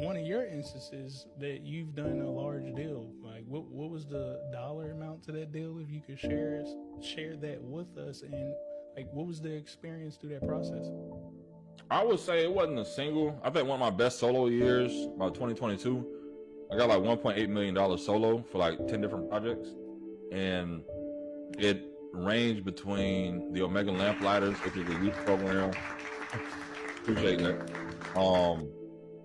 one of your instances that you've done a large deal, like what was the dollar amount to that deal? If you could share that with us, and like what was the experience through that process? I would say it wasn't a single. I think one of my best solo years, about 2022, I got like $1.8 million solo for like 10 different projects. And it ranged between the Omega Lamplighters, which is a youth program. Appreciate that.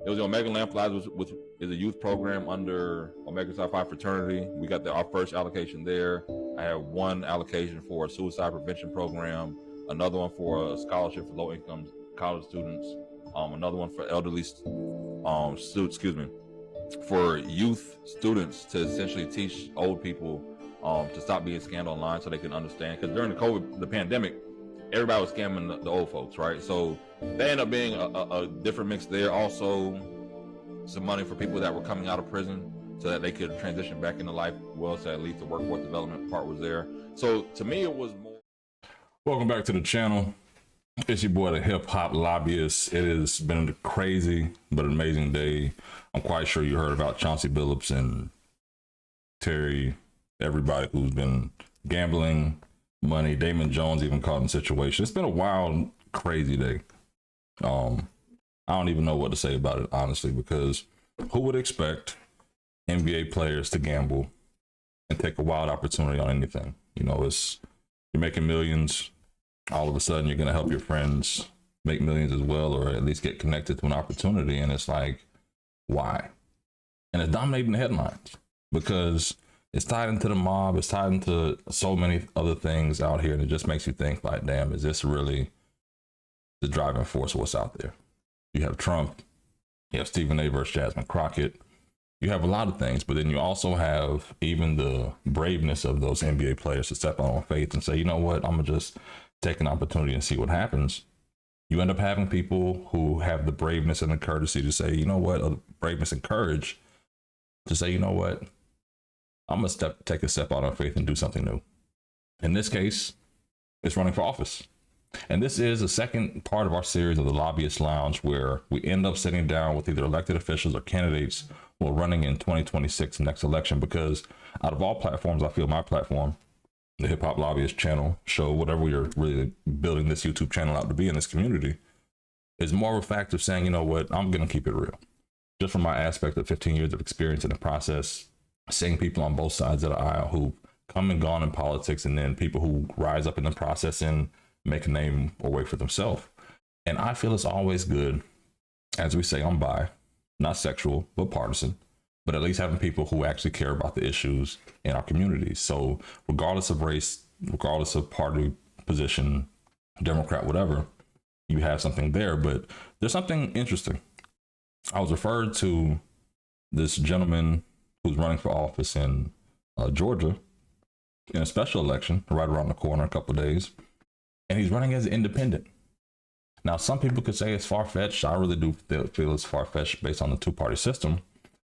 It was the Omega Lamplighters, which is a youth program under Omega Psi Phi fraternity. We got our first allocation there. I had one allocation for a suicide prevention program, another one for a scholarship for low-income college students, another one for elderly for youth students to essentially teach old people to stop being scammed online so they can understand. Because during the pandemic, everybody was scamming the old folks, right? So they ended up being a different mix there. Also, some money for people that were coming out of prison so that they could transition back into life well, so at least the workforce development part was there. So to me, it was more. Welcome back to the channel. It's your boy, the Hip Hop Lobbyist. It has been a crazy but amazing day. I'm quite sure you heard about Chauncey Billups and Terry, everybody who's been gambling money. Damon Jones even caught in the situation. It's been a wild, crazy day. I don't even know what to say about it, honestly, because who would expect NBA players to gamble and take a wild opportunity on anything? You know, you're making millions. All of a sudden, you're going to help your friends make millions as well, or at least get connected to an opportunity. And it's like, why? And it's dominating the headlines because it's tied into the mob. It's tied into so many other things out here. And it just makes you think like, damn, is this really the driving force of what's out there? You have Trump, you have Stephen A. versus Jasmine Crockett. You have a lot of things, but then you also have even the braveness of those NBA players to step out on faith and say, you know what, I'm going to just take an opportunity and see what happens. You end up having people who have the braveness and the courtesy to say, you know what, braveness and courage to say, you know what, I'm going to take a step out on faith and do something new. In this case, it's running for office. And this is the second part of our series of the Lobbyist Lounge, where we end up sitting down with either elected officials or candidates who are running in 2026 next election, because out of all platforms, I feel my platform, the Hip Hop Lobbyist channel, show, whatever we're really building this YouTube channel out to be in this community, is more of a fact of saying, you know what, I'm going to keep it real. Just from my aspect of 15 years of experience in the process, seeing people on both sides of the aisle who come and gone in politics, and then people who rise up in the process and make a name or way for themselves. And I feel it's always good, as we say on bi, not sexual, but partisan, but at least having people who actually care about the issues in our communities. So regardless of race, regardless of party position, Democrat, whatever, you have something there. But there's something interesting. I was referred to this gentleman who's running for office in Georgia in a special election right around the corner, a couple of days, and he's running as an independent. Now, some people could say it's far-fetched. I really do feel it's far-fetched based on the two-party system.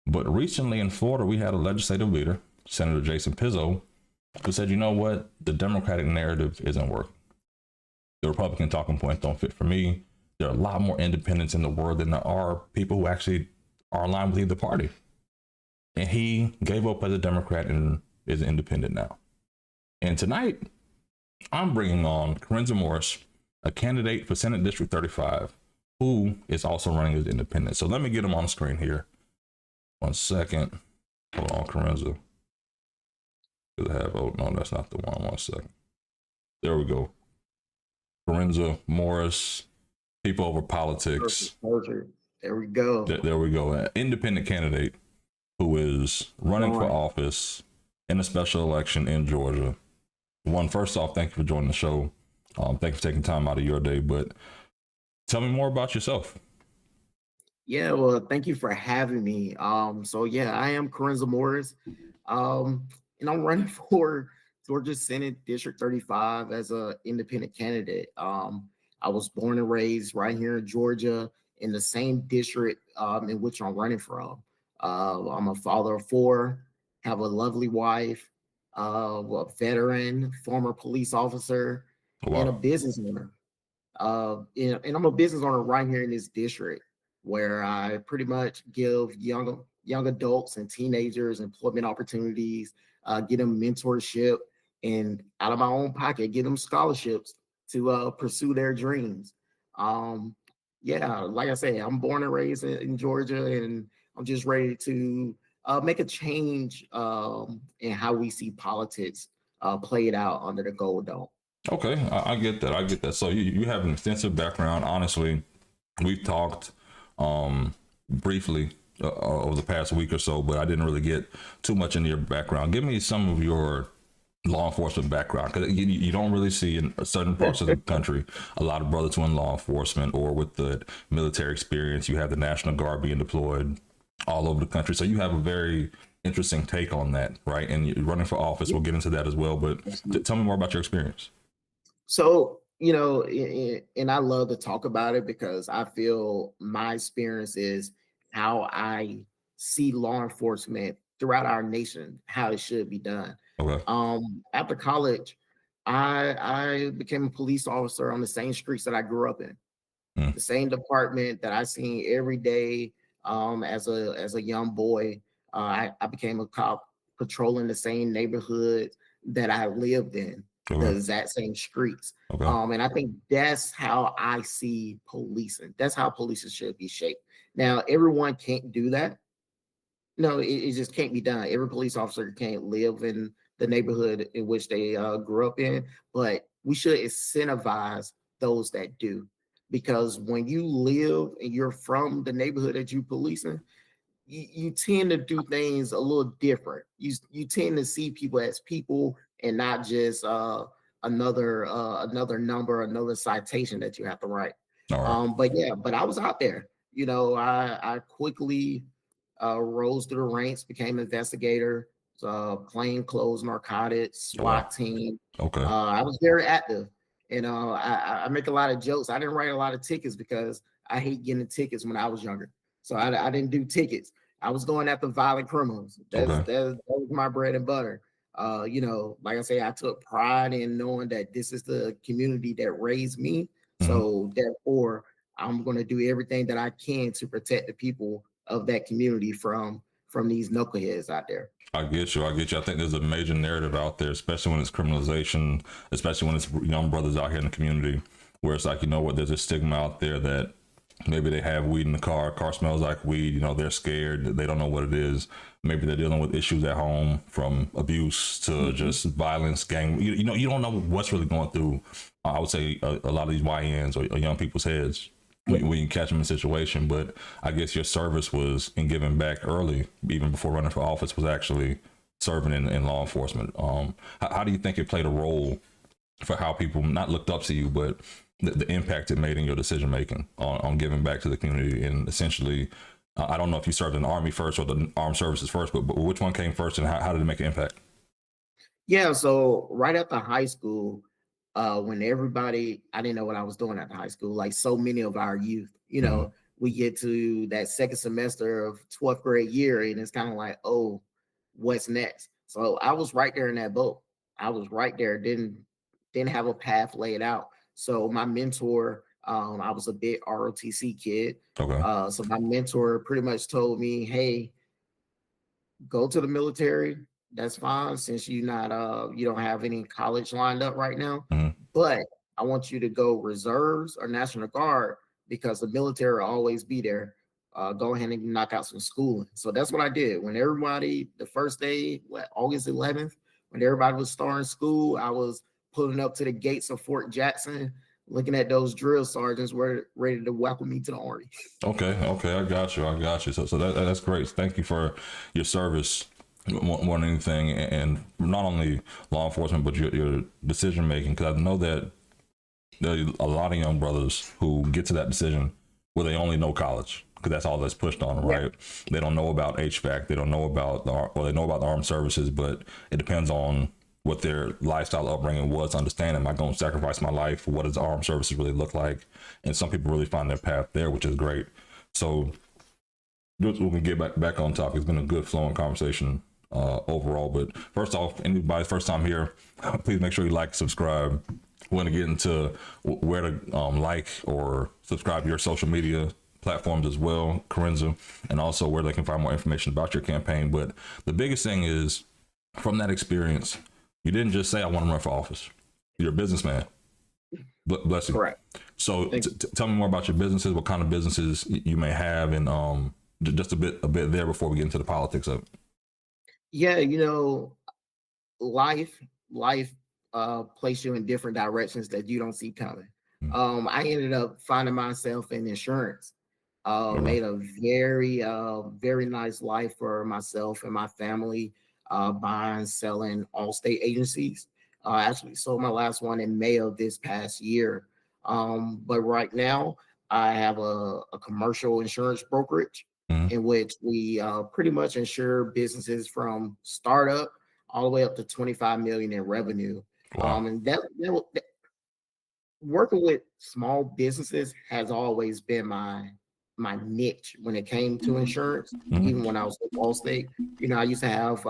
But recently in Florida, we had a legislative leader, Senator Jason Pizzo, who said, you know what, the Democratic narrative isn't working. The Republican talking points don't fit for me. There are a lot more independents in the world than there are people who actually are aligned with either party. And he gave up as a Democrat and is an independent now. And tonight, I'm bringing on Corenza Morris, a candidate for Senate District 35, who is also running as independent. So let me get him on the screen here. 1 second. Hold on, Corenza. Does it have, oh, no, that's not the one. 1 second. There we go. Corenza Morris, People Over Politics. Perfect. There we go. There we go. An independent candidate who is running for office in a special election in Georgia. First off, thank you for joining the show. Thank you for taking time out of your day, but tell me more about yourself. Yeah, well, thank you for having me. So yeah, I am Corenza Morris, and I'm running for Georgia Senate District 35 as an independent candidate. I was born and raised right here in Georgia in the same district in which I'm running from. I'm a father of 4, have a lovely wife, a veteran, former police officer, and a business owner. And I'm a business owner right here in this district where I pretty much give young adults and teenagers employment opportunities, get them mentorship, and out of my own pocket, get them scholarships to pursue their dreams. Um, yeah, like I say, I'm born and raised in Georgia, and I'm just ready to make a change in how we see politics played out under the Gold Dome. Okay, I get that. I get that. So you have an extensive background. Honestly, we've talked briefly over the past week or so, but I didn't really get too much into your background. Give me some of your law enforcement background, because you don't really see in certain parts of the country a lot of brothers who are in law enforcement or with the military experience. You have the National Guard being deployed all over the country, so you have a very interesting take on that, right? And you're running for office. We'll get into that as well, but tell me more about your experience. So, and I love to talk about it because I feel my experience is how I see law enforcement throughout our nation, how it should be done. Okay. After college, I became a police officer on the same streets that I grew up in, the same department that I seen every day. As a young boy, I became a cop patrolling the same neighborhood that I lived in, the exact same streets. Okay. And I think that's how I see policing. That's how policing should be shaped. Now, everyone can't do that. No, it just can't be done. Every police officer can't live in the neighborhood in which they grew up in, but we should incentivize those that do. Because when you live and you're from the neighborhood that you policing, you tend to do things a little different. You tend to see people as people and not just another number, another citation that you have to write. All right. But I was out there. I quickly rose through the ranks, became investigator, plainclothes narcotics, SWAT team. Okay. I was very active. I make a lot of jokes. I didn't write a lot of tickets because I hate getting tickets when I was younger. So I didn't do tickets. I was going after violent criminals. That was my bread and butter. Like I say, I took pride in knowing that this is the community that raised me. So therefore, I'm going to do everything that I can to protect the people of that community from these knuckleheads out there. I get you. I think there's a major narrative out there, especially when it's criminalization, especially when it's young brothers out here in the community, where it's like, there's a stigma out there that maybe they have weed in the car smells like weed, they're scared, they don't know what it is. Maybe they're dealing with issues at home, from abuse to just violence, gang. You don't know what's really going through, I would say, a lot of these YNs or young people's heads when you catch them in a situation. But I guess your service was in giving back early, even before running for office, was actually serving in law enforcement. How do you think it played a role for how people not looked up to you, but the impact it made in your decision making on giving back to the community? And essentially, I don't know if you served in the Army first or the armed services first, but which one came first, and how did it make an impact? Yeah, so right after high school, when I didn't know what I was doing at high school, like so many of our youth, we get to that second semester of 12th grade year, and it's kind of like, oh, what's next? So I was right there in that boat. I was right there, didn't have a path laid out. So my mentor, I was a big ROTC kid. Okay. So my mentor pretty much told me, hey, go to the military. That's fine, since you don't have any college lined up right now. But I want you to go reserves or National Guard, because the military will always be there. Go ahead and knock out some schooling. So that's what I did. When everybody, the first day, August 11th, when everybody was starting school, I was pulling up to the gates of Fort Jackson, looking at those drill sergeants were ready to welcome me to the Army. Okay, I got you. So that's great. Thank you for your service more than anything, and not only law enforcement, but your decision making. Because I know that there are a lot of young brothers who get to that decision where they only know college, because that's all that's pushed on them, right? They don't know about HVAC, they don't know about they know about the armed services, but it depends on what their lifestyle upbringing was. Understand, am I going to sacrifice my life? What does the armed services really look like? And some people really find their path there, which is great. So we can get back on topic. It's been a good flowing conversation overall. But first off, anybody first time here, please make sure you like, subscribe. We're going to get into where to like or subscribe to your social media platforms as well, Corenza, and also where they can find more information about your campaign. But the biggest thing is, from that experience, you didn't just say, I want to run for office. You're a businessman. Bless you. Correct. So tell me more about your businesses, what kind of businesses you may have, and just a bit there before we get into the politics of it. Yeah, life place you in different directions that you don't see coming. I ended up finding myself in insurance. Made a very nice life for myself and my family, buying, selling Allstate agencies. Actually sold my last one in May of this past year. But right now I have a commercial insurance brokerage in which we pretty much insure businesses from startup all the way up to 25 million in revenue. Wow. And that working with small businesses has always been my niche when it came to insurance. Even when I was with Allstate, I used to have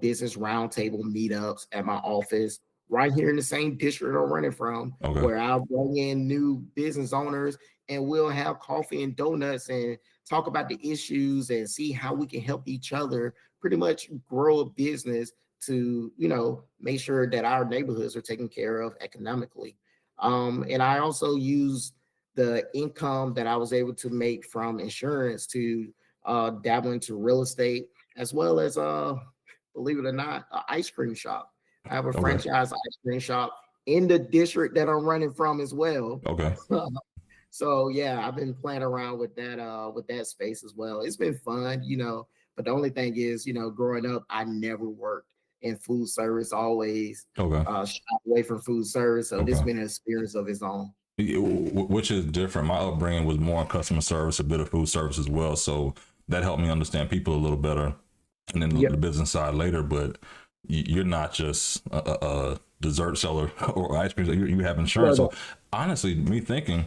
business roundtable meetups at my office right here in the same district I'm running from, where I'll bring in new business owners and we'll have coffee and donuts and talk about the issues and see how we can help each other pretty much grow a business to, make sure that our neighborhoods are taken care of economically. And I also use the income that I was able to make from insurance to dabble into real estate, as well as, believe it or not, an ice cream shop. I have a franchise ice cream shop in the district that I'm running from as well. Okay. So yeah, I've been playing around with that space as well. It's been fun, but the only thing is, growing up, I never worked in food service, always shied away from food service. So this has been an experience of its own. Which is different. My upbringing was more on customer service, a bit of food service as well. So that helped me understand people a little better. And then the business side later, but you're not just a dessert seller or ice cream. You have insurance. So honestly, me thinking,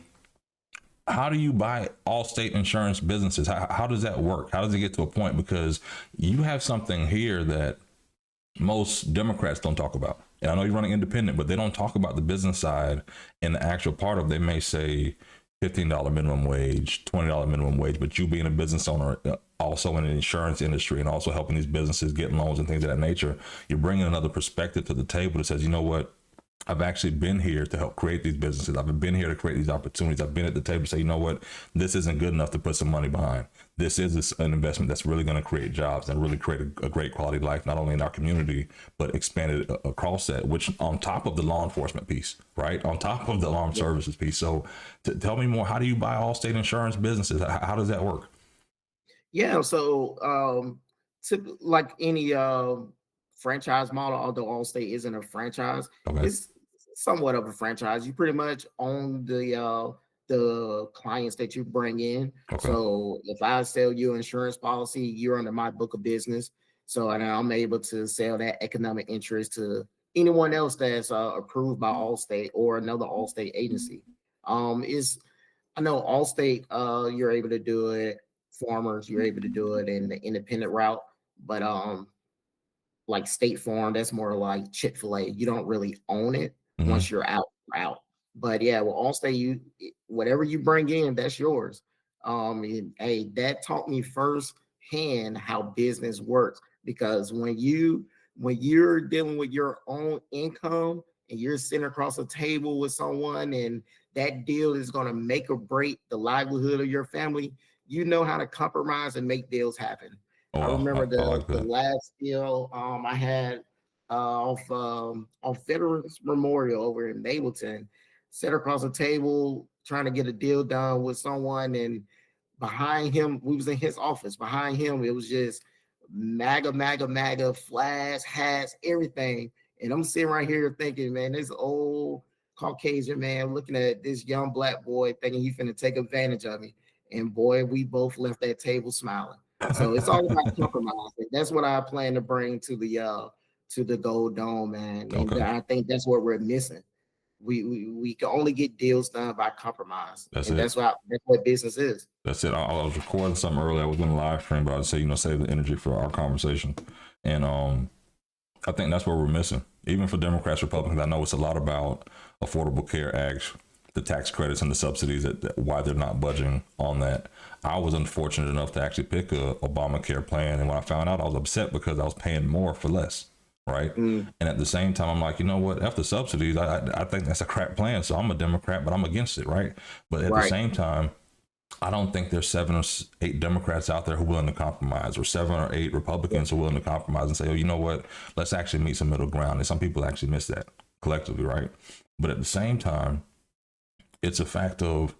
how do you buy Allstate insurance businesses? How does that work? How does it get to a point? Because you have something here that most Democrats don't talk about. And I know you're running independent, but they don't talk about the business side and the actual part of, they may say $15 minimum wage, $20 minimum wage, but you being a business owner, also in the insurance industry and also helping these businesses get loans and things of that nature, you're bringing another perspective to the table that says, you know what, I've actually been here to help create these businesses. I've been here to create these opportunities. I've been at the table to say, you know what, this isn't good enough to put some money behind. This is an investment that's really going to create jobs and really create a great quality of life, not only in our community, but expand it across that, which on top of the law enforcement piece, right? On top of the alarm services piece. So tell me more, how do you buy Allstate insurance businesses? How does that work? Yeah, so like any franchise model, although Allstate isn't a franchise, it's somewhat of a franchise. You pretty much own the clients that you bring in. So if I sell you an insurance policy, you're under my book of business. So and I'm able to sell that economic interest to anyone else that's approved by Allstate or another Allstate agency. I know Allstate, you're able to do it. Farmers, you're able to do it in the independent route, but like State Farm, that's more like Chick-fil-A. You don't really own it once you're out. But yeah, well, Allstate, whatever you bring in, that's yours. And, hey, that taught me firsthand how business works, because when you're dealing with your own income and you're sitting across a table with someone and that deal is going to make or break the livelihood of your family, you know how to compromise and make deals happen. I remember the last deal I had on Veterans Memorial over in Mableton, sat across a table trying to get a deal done with someone, and behind him, we was in his office. Behind him, it was just MAGA, flags, hats, everything. And I'm sitting right here thinking, man, this old Caucasian man looking at this young black boy thinking he's finna take advantage of me. And boy, we both left that table smiling. So it's all about compromise. And that's what I plan to bring to the Gold Dome, man. And I think that's what we're missing. We can only get deals done by compromise. That's what business is. That's it. I was recording something earlier. I was in a live stream, but I'd say, save the energy for our conversation. And I think that's what we're missing. Even for Democrats, Republicans, I know it's a lot about Affordable Care Act the tax credits and the subsidies, that why they're not budging on that. I was unfortunate enough to actually pick a Obamacare plan, and when I found out, I was upset because I was paying more for less. Right. And at the same time, I'm like, you know what? After subsidies, I think that's a crap plan. So I'm a Democrat, but I'm against it. Right. But at the same time, I don't think there's 7 or 8 Democrats out there who are willing to compromise, or 7 or 8 Republicans who are willing to compromise and say, oh, you know what? Let's actually meet some middle ground. And some people actually miss that collectively. Right. But at the same time, it's a fact of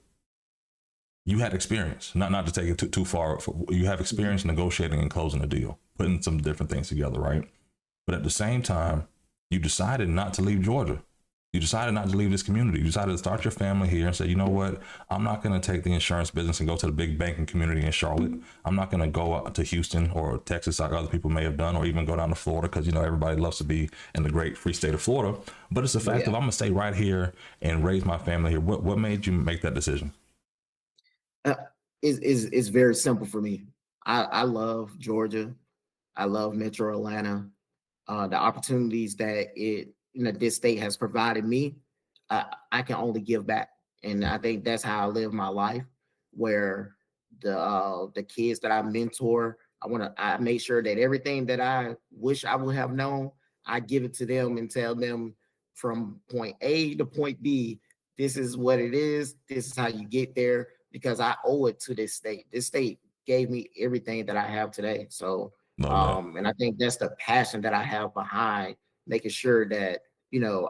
you had experience, not to take it too far. You have experience negotiating and closing a deal, putting some different things together. Right. But at the same time, you decided not to leave Georgia. You decided not to leave this community. You decided to start your family here and say, you know what? I'm not going to take the insurance business and go to the big banking community in Charlotte. I'm not going to go out to Houston or Texas like other people may have done, or even go down to Florida, because, you know, everybody loves to be in the great free state of Florida. But it's the fact of I'm going to stay right here and raise my family here. What made you make that decision? It's very simple for me. I love Georgia. I love Metro Atlanta. The opportunities that this state has provided me, I can only give back, and I think that's how I live my life. Where the kids that I mentor, I make sure that everything that I wish I would have known, I give it to them and tell them from point A to point B, this is what it is. This is how you get there, because I owe it to this state. This state gave me everything that I have today. So. And I think that's the passion that I have behind making sure that,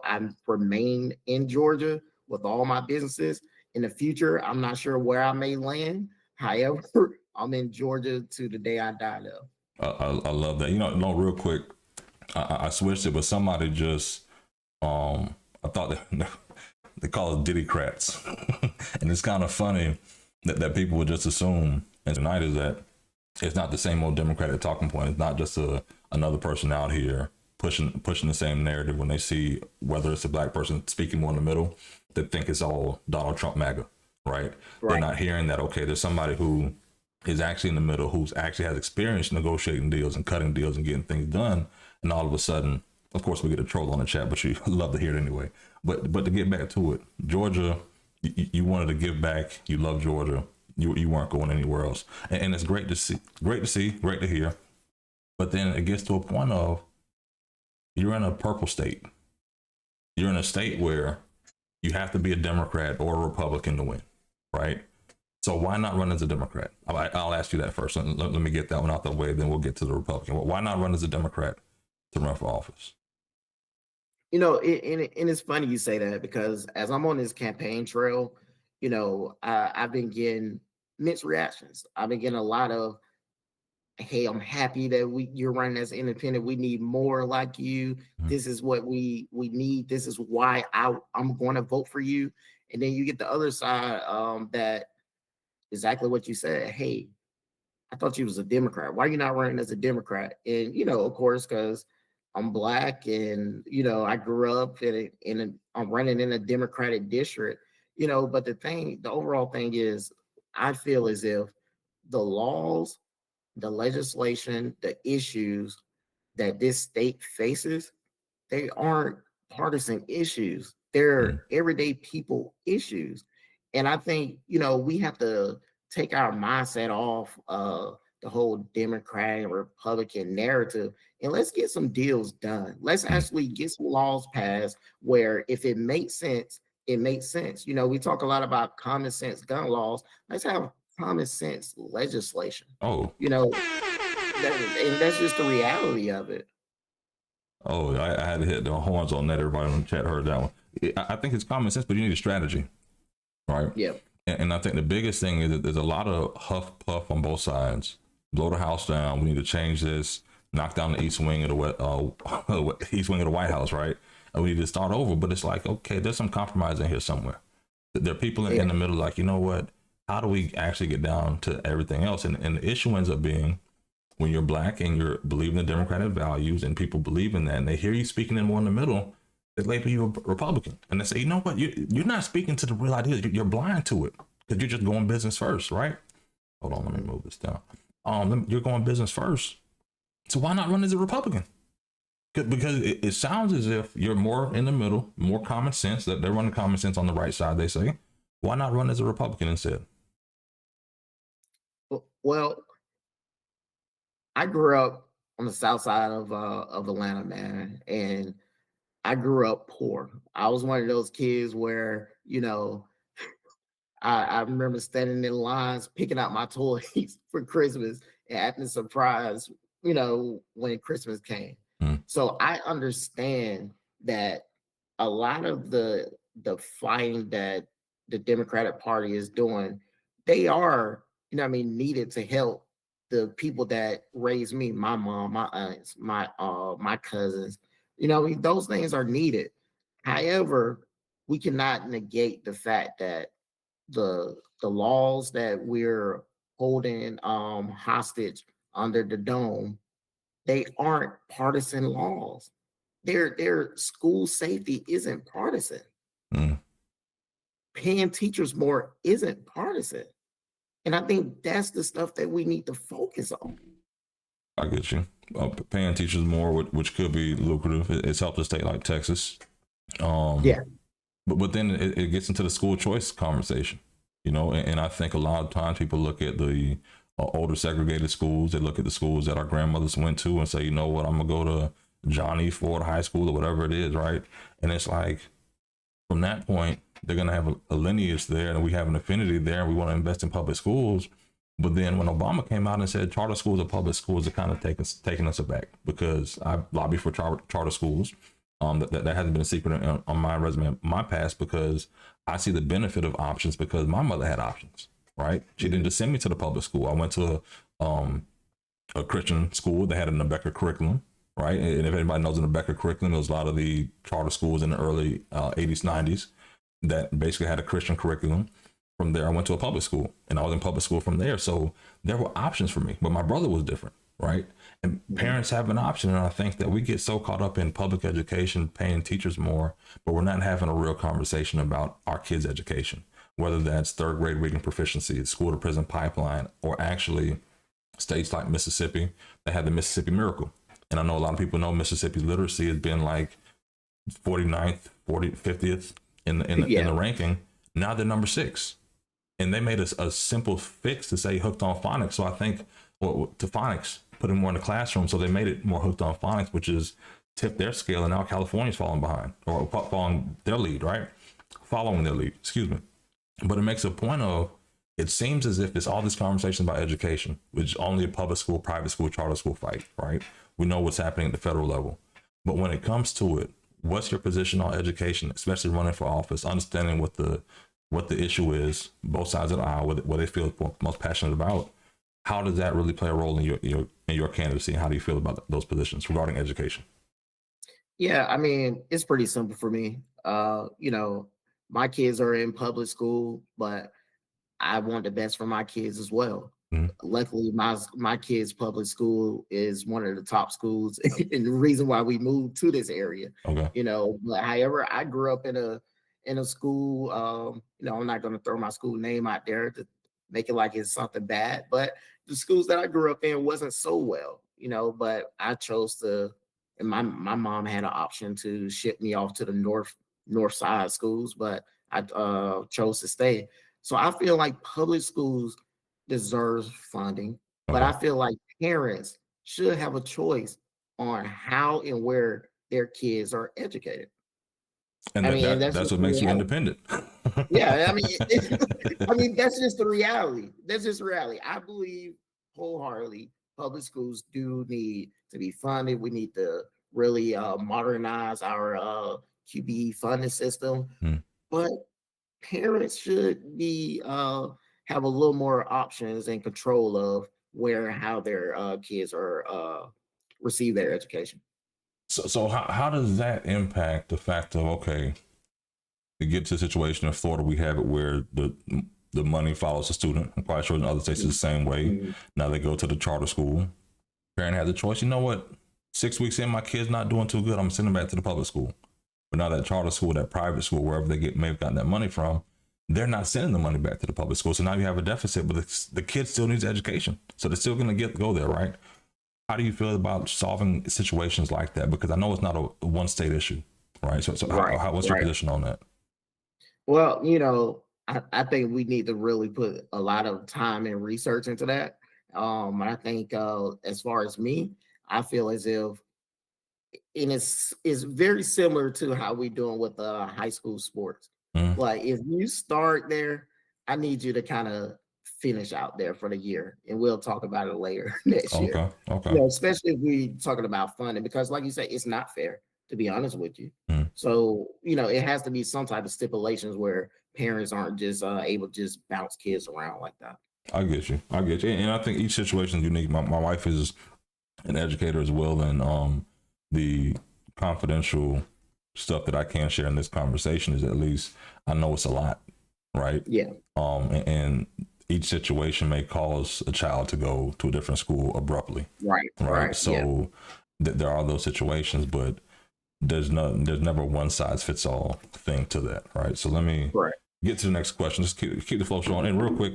I'm remain in Georgia with all my businesses. In the future, I'm not sure where I may land. However, I'm in Georgia to the day I die, though. I love that. No, real quick, I switched it, but somebody just, I thought they call it Diddycrats. And it's kind of funny that people would just assume, and tonight is that, it's not the same old Democratic talking point. It's not just another person out here pushing the same narrative when they see, whether it's a black person speaking more in the middle, they think it's all Donald Trump MAGA, right? They're not hearing that, okay, there's somebody who is actually in the middle, who's actually has experience negotiating deals and cutting deals and getting things done. And all of a sudden, of course, we get a troll on the chat, but you love to hear it anyway. But to get back to it, Georgia, you wanted to give back. You love Georgia. You weren't going anywhere else. And it's great to see, great to hear. But then it gets to a point of, you're in a purple state. You're in a state where you have to be a Democrat or a Republican to win, right? So why not run as a Democrat? I'll ask you that first. Let me get that one out the way, then we'll get to the Republican. Why not run as a Democrat to run for office? And it's funny you say that, because as I'm on this campaign trail, I've been getting mixed reactions. I've been getting a lot of, hey, I'm happy that you're running as independent. We need more like you. This is what we need. This is why I'm going to vote for you. And then you get the other side, that exactly what you said. Hey, I thought you was a Democrat. Why are you not running as a Democrat? And, of course, because I'm Black and, I grew up I'm running in a Democratic district, but the overall thing is, I feel as if the laws, the legislation, the issues that this state faces, they aren't partisan issues. They're everyday people issues. And I think, we have to take our mindset off the whole Democrat and Republican narrative, and let's get some deals done. Let's actually get some laws passed where, if it makes sense, it makes sense. We talk a lot about common sense gun laws. Let's have common sense legislation. And that's just the reality of it. I had to hit the horns on that. Everybody in the chat heard that one. I think it's common sense, but you need a strategy, right? Yeah. And I think the biggest thing is that there's a lot of huff puff on both sides. Blow the house down. We need to change this. Knock down the east wing of the White House, right? And we need to start over. But it's like, okay, there's some compromise in here somewhere. There are people in the middle, like, you know what? How do we actually get down to everything else? And the issue ends up being, when you're Black and you're believing the Democratic values, and people believe in that, and they hear you speaking in more in the middle, they label you a Republican. And they say, you know what? You're not speaking to the real ideas. You're blind to it, because you're just going business first, right? Hold on, let me move this down. You're going business first. So why not run as a Republican? Because it sounds as if you're more in the middle, more common sense, that they're running common sense on the right side, they say. Why not run as a Republican instead? Well, I grew up on the south side of Atlanta, man, and I grew up poor. I was one of those kids where, I remember standing in lines picking out my toys for Christmas and acting surprised, when Christmas came. Mm. So I understand that a lot of the fighting that the Democratic Party is doing, they are, needed to help the people that raised me, my mom, my aunts, my cousins. Those things are needed. However, we cannot negate the fact that the laws that we're holding hostage under the dome, they aren't partisan laws. Their school safety isn't partisan. Mm. Paying teachers more isn't partisan. And I think that's the stuff that we need to focus on. I get you. Paying teachers more, which could be lucrative. It's helped a state like Texas. Yeah. But then it gets into the school choice conversation, and I think a lot of times people look at the older segregated schools. They look at the schools that our grandmothers went to and say, you know what, I'm going to go to Johnny Ford High School or whatever it is, right? And it's like, from that point, they're going to have a lineage there, and we have an affinity there, and we want to invest in public schools. But then when Obama came out and said charter schools are public schools, it kind of taken us aback, because I lobby for charter schools. That hasn't been a secret on my resume, my past, because I see the benefit of options, because my mother had options, right? She didn't just send me to the public school. I went to a Christian school that had an Rebecca curriculum, right? And if anybody knows the Rebecca curriculum, it was a lot of the charter schools in the early 80s, 90s that basically had a Christian curriculum. From there, I went to a public school, and I was in public school from there. So there were options for me, but my brother was different, right? And parents have an option. And I think that we get so caught up in public education, paying teachers more, but we're not having a real conversation about our kids' education, whether that's third grade reading proficiency, school to prison pipeline, or actually states like Mississippi that had the Mississippi Miracle. And I know a lot of people know Mississippi's literacy has been like 49th, 50th in the ranking. Now they're number 6. And they made a simple fix to say hooked on phonics. So I think, to phonics, putting more in the classroom. So they made it more hooked on phonics, which is tipped their scale. And now California's falling behind, or following their lead, right? Following their lead, excuse me. But it makes a point of, it seems as if it's all this conversation about education, which is only a public school, private school, charter school fight, right? We know what's happening at the federal level. But when it comes to it, what's your position on education, especially running for office, understanding what the issue is, both sides of the aisle, what they feel most passionate about? How does that really play a role in your candidacy? How do you feel about those positions regarding education? Yeah, I mean, it's pretty simple for me. My kids are in public school, but I want the best for my kids as well. Mm-hmm. Luckily, my kids' public school is one of the top schools, and the reason why we moved to this area. Okay. But however, I grew up in a school. I'm not going to throw my school name out there to make it like it's something bad, but the schools that I grew up in wasn't so well, But I chose to, and my mom had an option to ship me off to the north side schools, but I chose to stay. So I feel like public schools deserve funding, but I feel like parents should have a choice on how and where their kids are educated. And that's what makes you independent. Yeah, I mean, that's just the reality. That's just reality. I believe wholeheartedly public schools do need to be funded. We need to really modernize our QBE funding system. But parents should be have a little more options and control of where and how their kids are receive their education. So how does that impact the fact of, okay, to get to a situation in Florida, we have it where the money follows the student. I'm quite sure in other states it's the same way. Mm-hmm. Now they go to the charter school. Parent has the choice. You know what? 6 weeks in, my kid's not doing too good. I'm sending them back to the public school. But now that charter school, that private school, wherever they may have gotten that money from, they're not sending the money back to the public school. So now you have a deficit, but the kid still needs education. So they're still going to go there, right? how do you feel about solving situations like that? Because I know it's not a one state issue, right? So Right, what's your right. position on that? Well, I think we need to really put a lot of time and research into that. And I think as far as me, I feel as if, and it's very similar to how we doing with high school sports. Mm, Like if you start there, I need you to kind of finish out there for the year, and we'll talk about it later next year. okay, okay. Especially if we talking about funding, because like you say, it's not fair, to be honest with you. Mm. So it has to be some type of stipulations where parents aren't just able to just bounce kids around like that. I get you. I get you. And I think each situation is unique. My wife is an educator as well, and the confidential stuff that I can share in this conversation is at least I know it's a lot, right? Yeah. And each situation may cause a child to go to a different school abruptly, Right. right? Right. So there are those situations, but there's never one size fits all thing to that, right? So let me Correct. get to the next question. Just keep the flow showing. And real quick,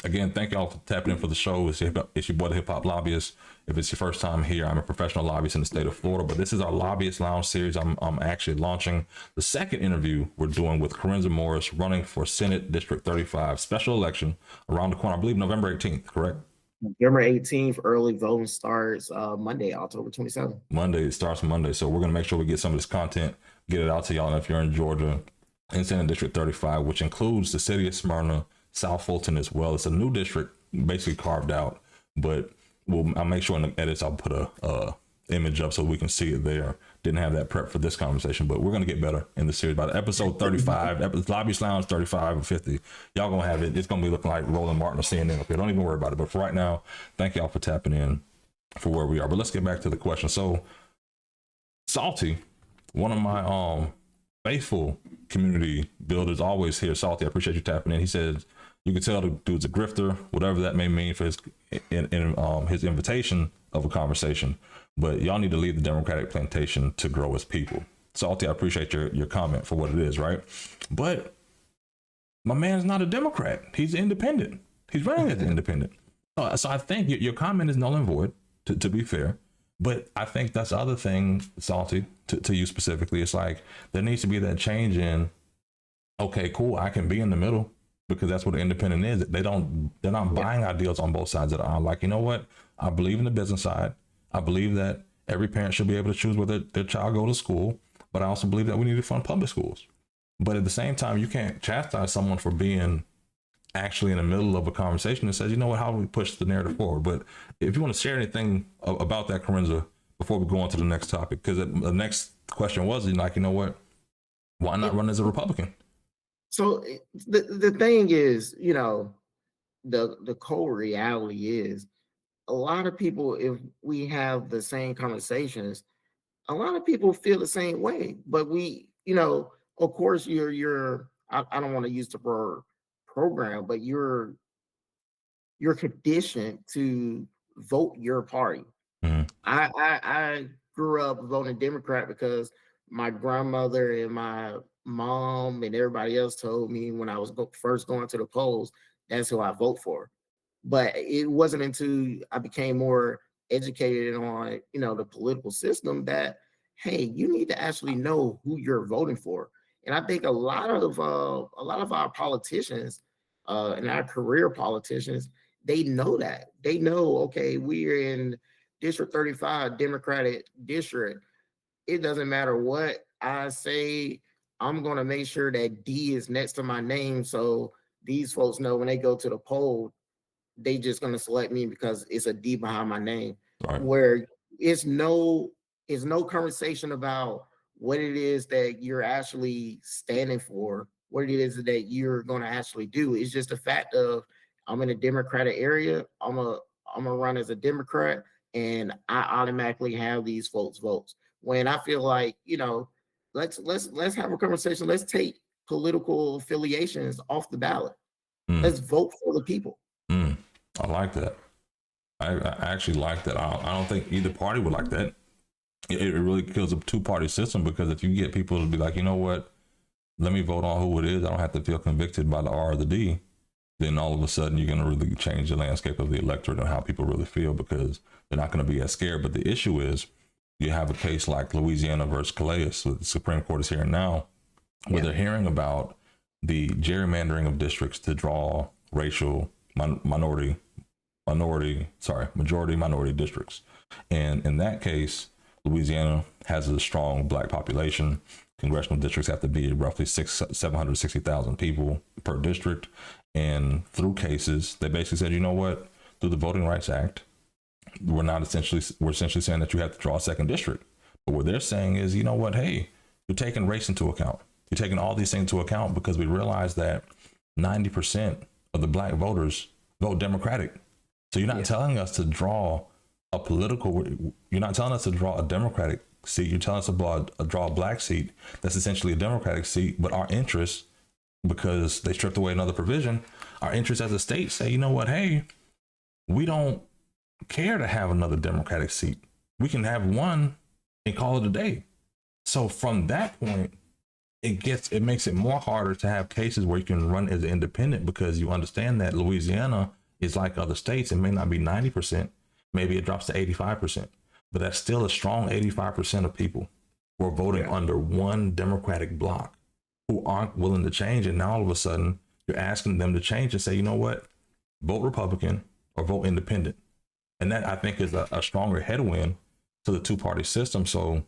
again, thank y'all for tapping in for the show. It's your boy, the Hip Hop Lobbyist. If it's your first time here, I'm a professional lobbyist in the state of Florida, but this is our Lobbyist Lounge series. I'm actually launching the second interview we're doing with Corenza Morris, running for Senate District 35 special election around the corner, I believe November 18th, correct? November 18th, early voting starts Monday, October 27th. Monday, it starts Monday. So we're going to make sure we get some of this content, get it out to y'all. And if you're in Georgia, in Senate District 35, which includes the city of Smyrna, South Fulton as well. It's a new district basically carved out, but I'll make sure in the edits I'll put a image up so we can see it there. Didn't have that prep for this conversation, but we're going to get better in the series. By the episode 35, Lobbyist Lounge 35 or 50, y'all going to have it. It's going to be looking like Roland Martin or CNN up here. Don't even worry about it. But for right now, thank y'all for tapping in for where we are. But let's get back to the question. So Salty, one of my faithful community builders, always here. Salty, I appreciate you tapping in. He says, you can tell the dude's a grifter, whatever that may mean for his invitation of a conversation. But y'all need to leave the Democratic plantation to grow as people. Salty, I appreciate your comment for what it is, right? But my man's not a Democrat. He's independent. He's running as an independent. So I think your comment is null and void, to be fair. But I think that's the other thing, Salty, to you specifically. It's like there needs to be that change in, okay, cool, I can be in the middle, because that's what an independent is. They're not buying ideals on both sides of the aisle. Like, you know what? I believe in the business side. I believe that every parent should be able to choose whether their child go to school, but I also believe that we need to fund public schools. But at the same time, you can't chastise someone for being actually in the middle of a conversation that says, you know what, how do we push the narrative forward? But if you want to share anything about that, Corenza, before we go on to the next topic, because the next question was like, you know what, why not run as a Republican? So the thing is, the cold reality is a lot of people, if we have the same conversations, a lot of people feel the same way. But of course, I don't want to use the word program, but you're conditioned to vote your party. Mm-hmm. I grew up voting Democrat because my grandmother and my mom and everybody else told me when I was first going to the polls, that's who I vote for. But it wasn't until I became more educated on, the political system that, hey, you need to actually know who you're voting for. And I think a lot of our politicians and our career politicians, they know that. They know, okay, we're in District 35, Democratic district. It doesn't matter what I say. I'm going to make sure that D is next to my name. So these folks know when they go to the poll, they just going to select me because it's a D behind my name. Right. Where it's no conversation about what it is that you're actually standing for, what it is that you're going to actually do. It's just the fact of, I'm in a Democratic area. I'm a run as a Democrat, and I automatically have these folks' votes. When I feel like, let's have a conversation. Let's take political affiliations off the ballot. Let's vote for the people. I like that. I actually like that. I don't think either party would like that. It really kills a two-party system, because if you get people to be like, you know what, let me vote on who it is, I don't have to feel convicted by the R or the D, then all of a sudden you're going to really change the landscape of the electorate and how people really feel, because they're not going to be as scared. But the issue is, you have a case like Louisiana versus Calais, with the Supreme Court is hearing now, where they're hearing about the gerrymandering of districts to draw racial majority minority districts. And in that case, Louisiana has a strong black population. Congressional districts have to be roughly 760,000 people per district. And through cases, they basically said, you know what, through the Voting Rights Act, we're essentially saying that you have to draw a second district. But what they're saying is, you know what, hey, you're taking race into account. You're taking all these things into account because we realize that 90% of the black voters vote Democratic. So you're not telling us to draw you're not telling us to draw a Democratic seat. You're telling us to draw a black seat that's essentially a Democratic seat. But our interests, because they stripped away another provision, our interests as a state say, you know what, hey, we don't care to have another Democratic seat. We can have one and call it a day. So from that point, it makes it more harder to have cases where you can run as an independent, because you understand that Louisiana is like other states. It may not be 90%, maybe it drops to 85%, but that's still a strong 85% of people who are voting under one Democratic bloc who aren't willing to change. And now all of a sudden you're asking them to change and say, you know what, vote Republican or vote independent. And that, I think, is a stronger headwind to the two-party system. So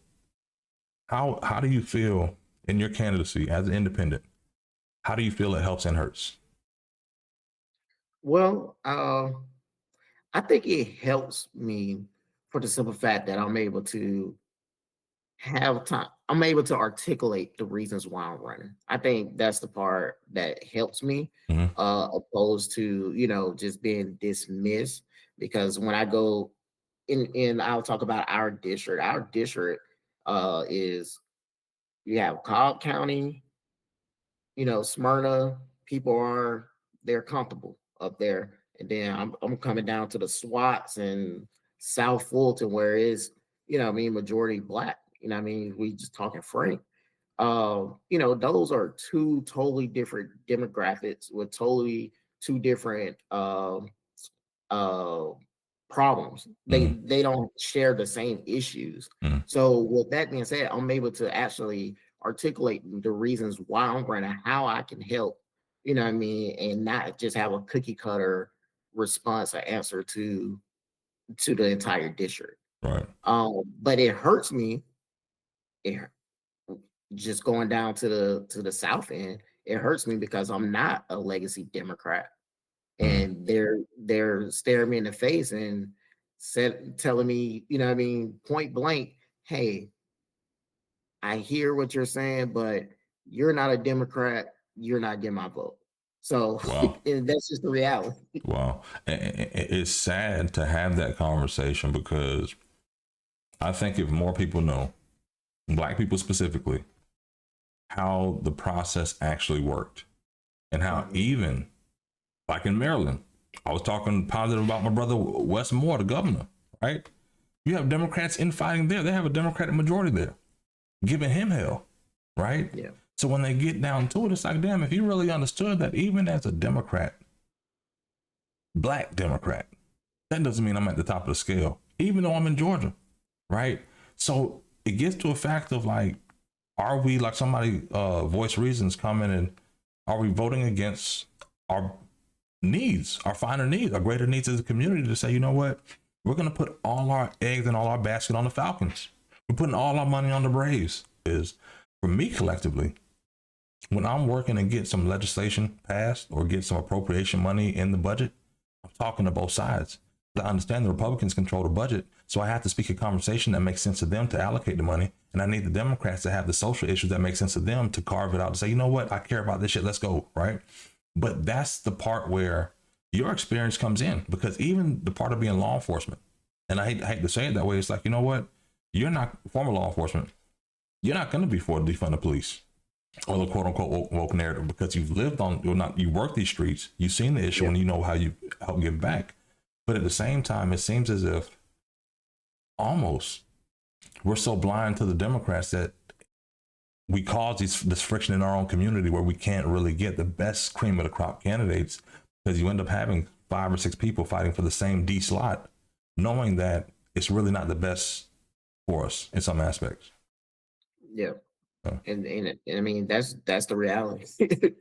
how do you feel in your candidacy as an independent? How do you feel it helps and hurts? Well, I think it helps me for the simple fact that I'm able to have time. I'm able to articulate the reasons why I'm running. I think that's the part that helps me, opposed to, just being dismissed. Because when I go in, I'll talk about our district. Our district is, you have Cobb County, Smyrna. They're comfortable up there. And then I'm coming down to the SWATs and South Fulton, where it's, majority black. We just talking frank. Those are two totally different demographics with totally two different problems. They don't share the same issues. So with that being said, I'm able to actually articulate the reasons why I'm running, how I can help, and not just have a cookie cutter response or answer to the entire district. Right. But it hurts me. Just going down to the South end, it hurts me because I'm not a legacy Democrat. And they're staring me in the face and telling me, point blank, hey, I hear what you're saying, but you're not a Democrat. You're not getting my vote. So that's just the reality. Wow. It's sad to have that conversation, because I think if more people know, black people specifically, how the process actually worked, and how even like in Maryland, I was talking positive about my brother Wes Moore, the governor, right? You have Democrats infighting there. They have a Democratic majority there, giving him hell, right? Yeah. So when they get down to it, it's like, damn, if you really understood that even as a Democrat, black Democrat, that doesn't mean I'm at the top of the scale, even though I'm in Georgia, right? So it gets to a fact of like, are we, like somebody voice reasons coming, and are we voting against our needs, our finer needs, our greater needs as a community, to say, you know what, we're going to put all our eggs and all our basket on the Falcons. We're putting all our money on the Braves. Is for me collectively, when I'm working and get some legislation passed or get some appropriation money in the budget, I'm talking to both sides. I understand the Republicans control the budget, so I have to speak a conversation that makes sense to them to allocate the money. And I need the Democrats to have the social issues that make sense to them to carve it out and say, you know what, I care about this shit, let's go, right? But that's the part where your experience comes in, because even the part of being law enforcement, and I hate to say it that way, it's like, you know what, you're not former law enforcement. You're not going to be for defund the police or the quote unquote woke narrative, because you've lived on, you work these streets, you've seen the issue, and you know how you help give back. But at the same time, it seems as if almost we're so blind to the Democrats that we cause this friction in our own community, where we can't really get the best cream of the crop candidates, because you end up having 5 or 6 people fighting for the same D slot knowing that it's really not the best for us in some aspects. Yeah. Yeah. And I mean that's the reality.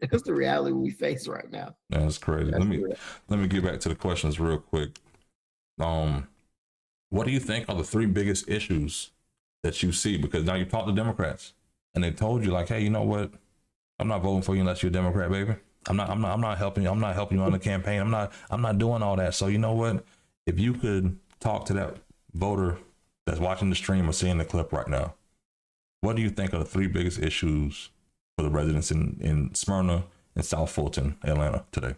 That's the reality we face right now. That's crazy. That's Let me get back to the questions real quick. What do you think are the three biggest issues that you see? Because now you talk to Democrats and they told you like, hey, you know what? I'm not voting for you unless you're a Democrat, baby. I'm not helping you. I'm not helping you on the campaign. I'm not doing all that. So you know what? If you could talk to that voter that's watching the stream or seeing the clip right now, what do you think are the three biggest issues for the residents in Smyrna and South Fulton, Atlanta today?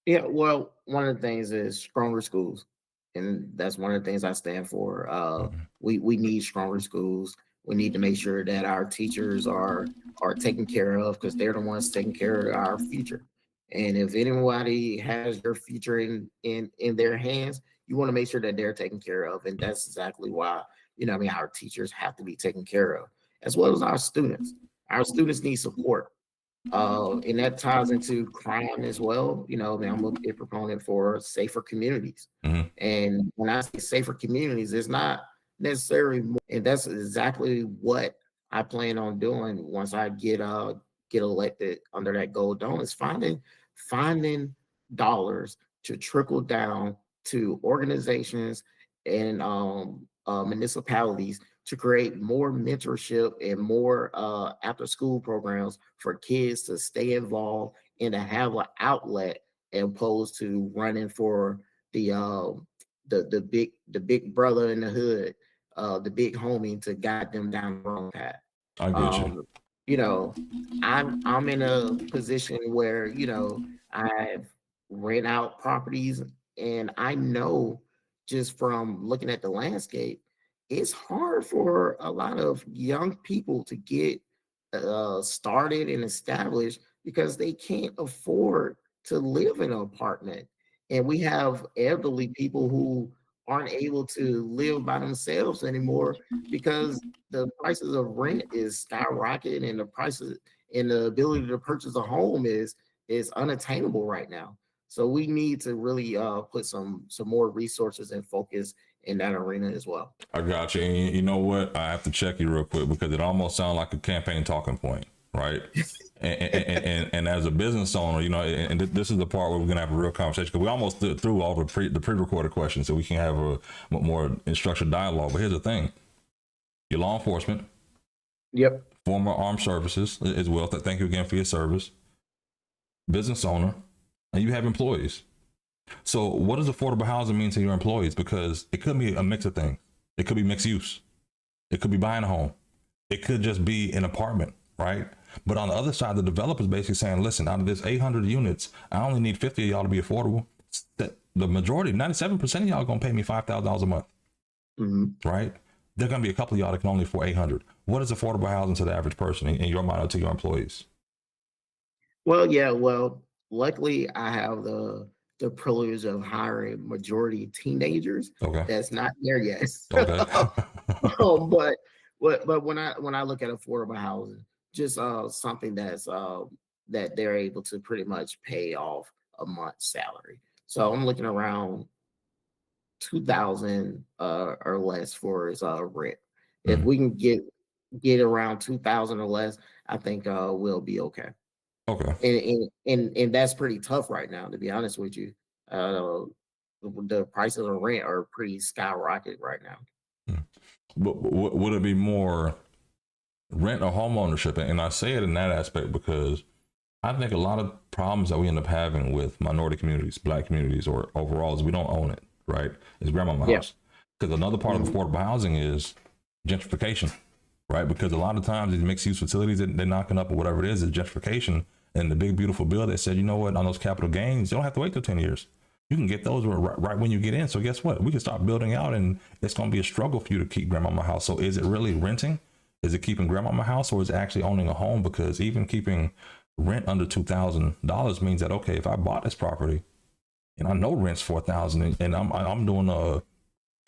Yeah, well, one of the things is stronger schools, and that's one of the things I stand for. We need stronger schools. We need to make sure that our teachers are taken care of because they're the ones taking care of our future. And if anybody has your future in their hands, you want to make sure that they're taken care of, and that's exactly why I mean our teachers have to be taken care of, as well as our students. Our students need support. And that ties into crime as well. I mean, I'm a big proponent for safer communities. Mhm. And when I say safer communities, it's not necessarily more, and that's exactly what I plan on doing once I get elected under that gold dome is finding dollars to trickle down to organizations and municipalities to create more mentorship and more after school programs for kids to stay involved and to have an outlet as opposed to running for the big brother in the hood, the big homie to guide them down the wrong path. I get you. You know, I'm in a position where I've rent out properties, and I know just from looking at the landscape, it's hard for a lot of young people to get started and established because they can't afford to live in an apartment. And we have elderly people who aren't able to live by themselves anymore because the prices of rent is skyrocketing and the prices and the ability to purchase a home is unattainable right now. So we need to really put some more resources and focus in that arena as well. I got you. And you know what? I have to check you real quick because it almost sounds like a campaign talking point, right? and as a business owner, and this is the part where we're gonna have a real conversation because we almost through all the pre-recorded questions, so we can have a more structured dialogue. But here's the thing: your law enforcement, Yep. former armed services as well. Thank you again for your service. Business owner, and you have employees. So what does affordable housing mean to your employees? Because it could be a mix of things. It could be mixed use. It could be buying a home. It could just be an apartment, right? But on the other side, the developer's basically saying, listen, out of this 800 units, I only need 50 of y'all to be affordable. The majority, 97% of y'all are going to pay me $5,000 a month, right? There are going to be a couple of y'all that can only afford 800. What is affordable housing to the average person in your mind or to your employees? Well, yeah, luckily I have the privilege of hiring majority teenagers. Okay. That's not there yet. Okay. But when I look at affordable housing, just something that's that they're able to pretty much pay off a month's salary. So I'm looking around 2,000 or less for his rent. If we can get around 2,000 or less, I think we'll be okay. Okay. And that's pretty tough right now, to be honest with you. The prices of rent are pretty skyrocketed right now. But would it be more rent or home ownership? And I say it in that aspect because I think a lot of problems that we end up having with minority communities, black communities, or overall is we don't own it, right? It's grandmama's house. Because another part of affordable housing is gentrification, right? Because a lot of times these mixed use facilities that they're knocking up or whatever it is gentrification. And the big beautiful bill that said, you know what, on those capital gains, you don't have to wait till 10 years. You can get those right when you get in. So guess what? We can start building out, and it's going to be a struggle for you to keep grandmama house. So is it really renting? Is it keeping grandmama house, or is it actually owning a home? Because even keeping rent under $2,000 means that, okay, if I bought this property and I know rent's $4,000 and I'm doing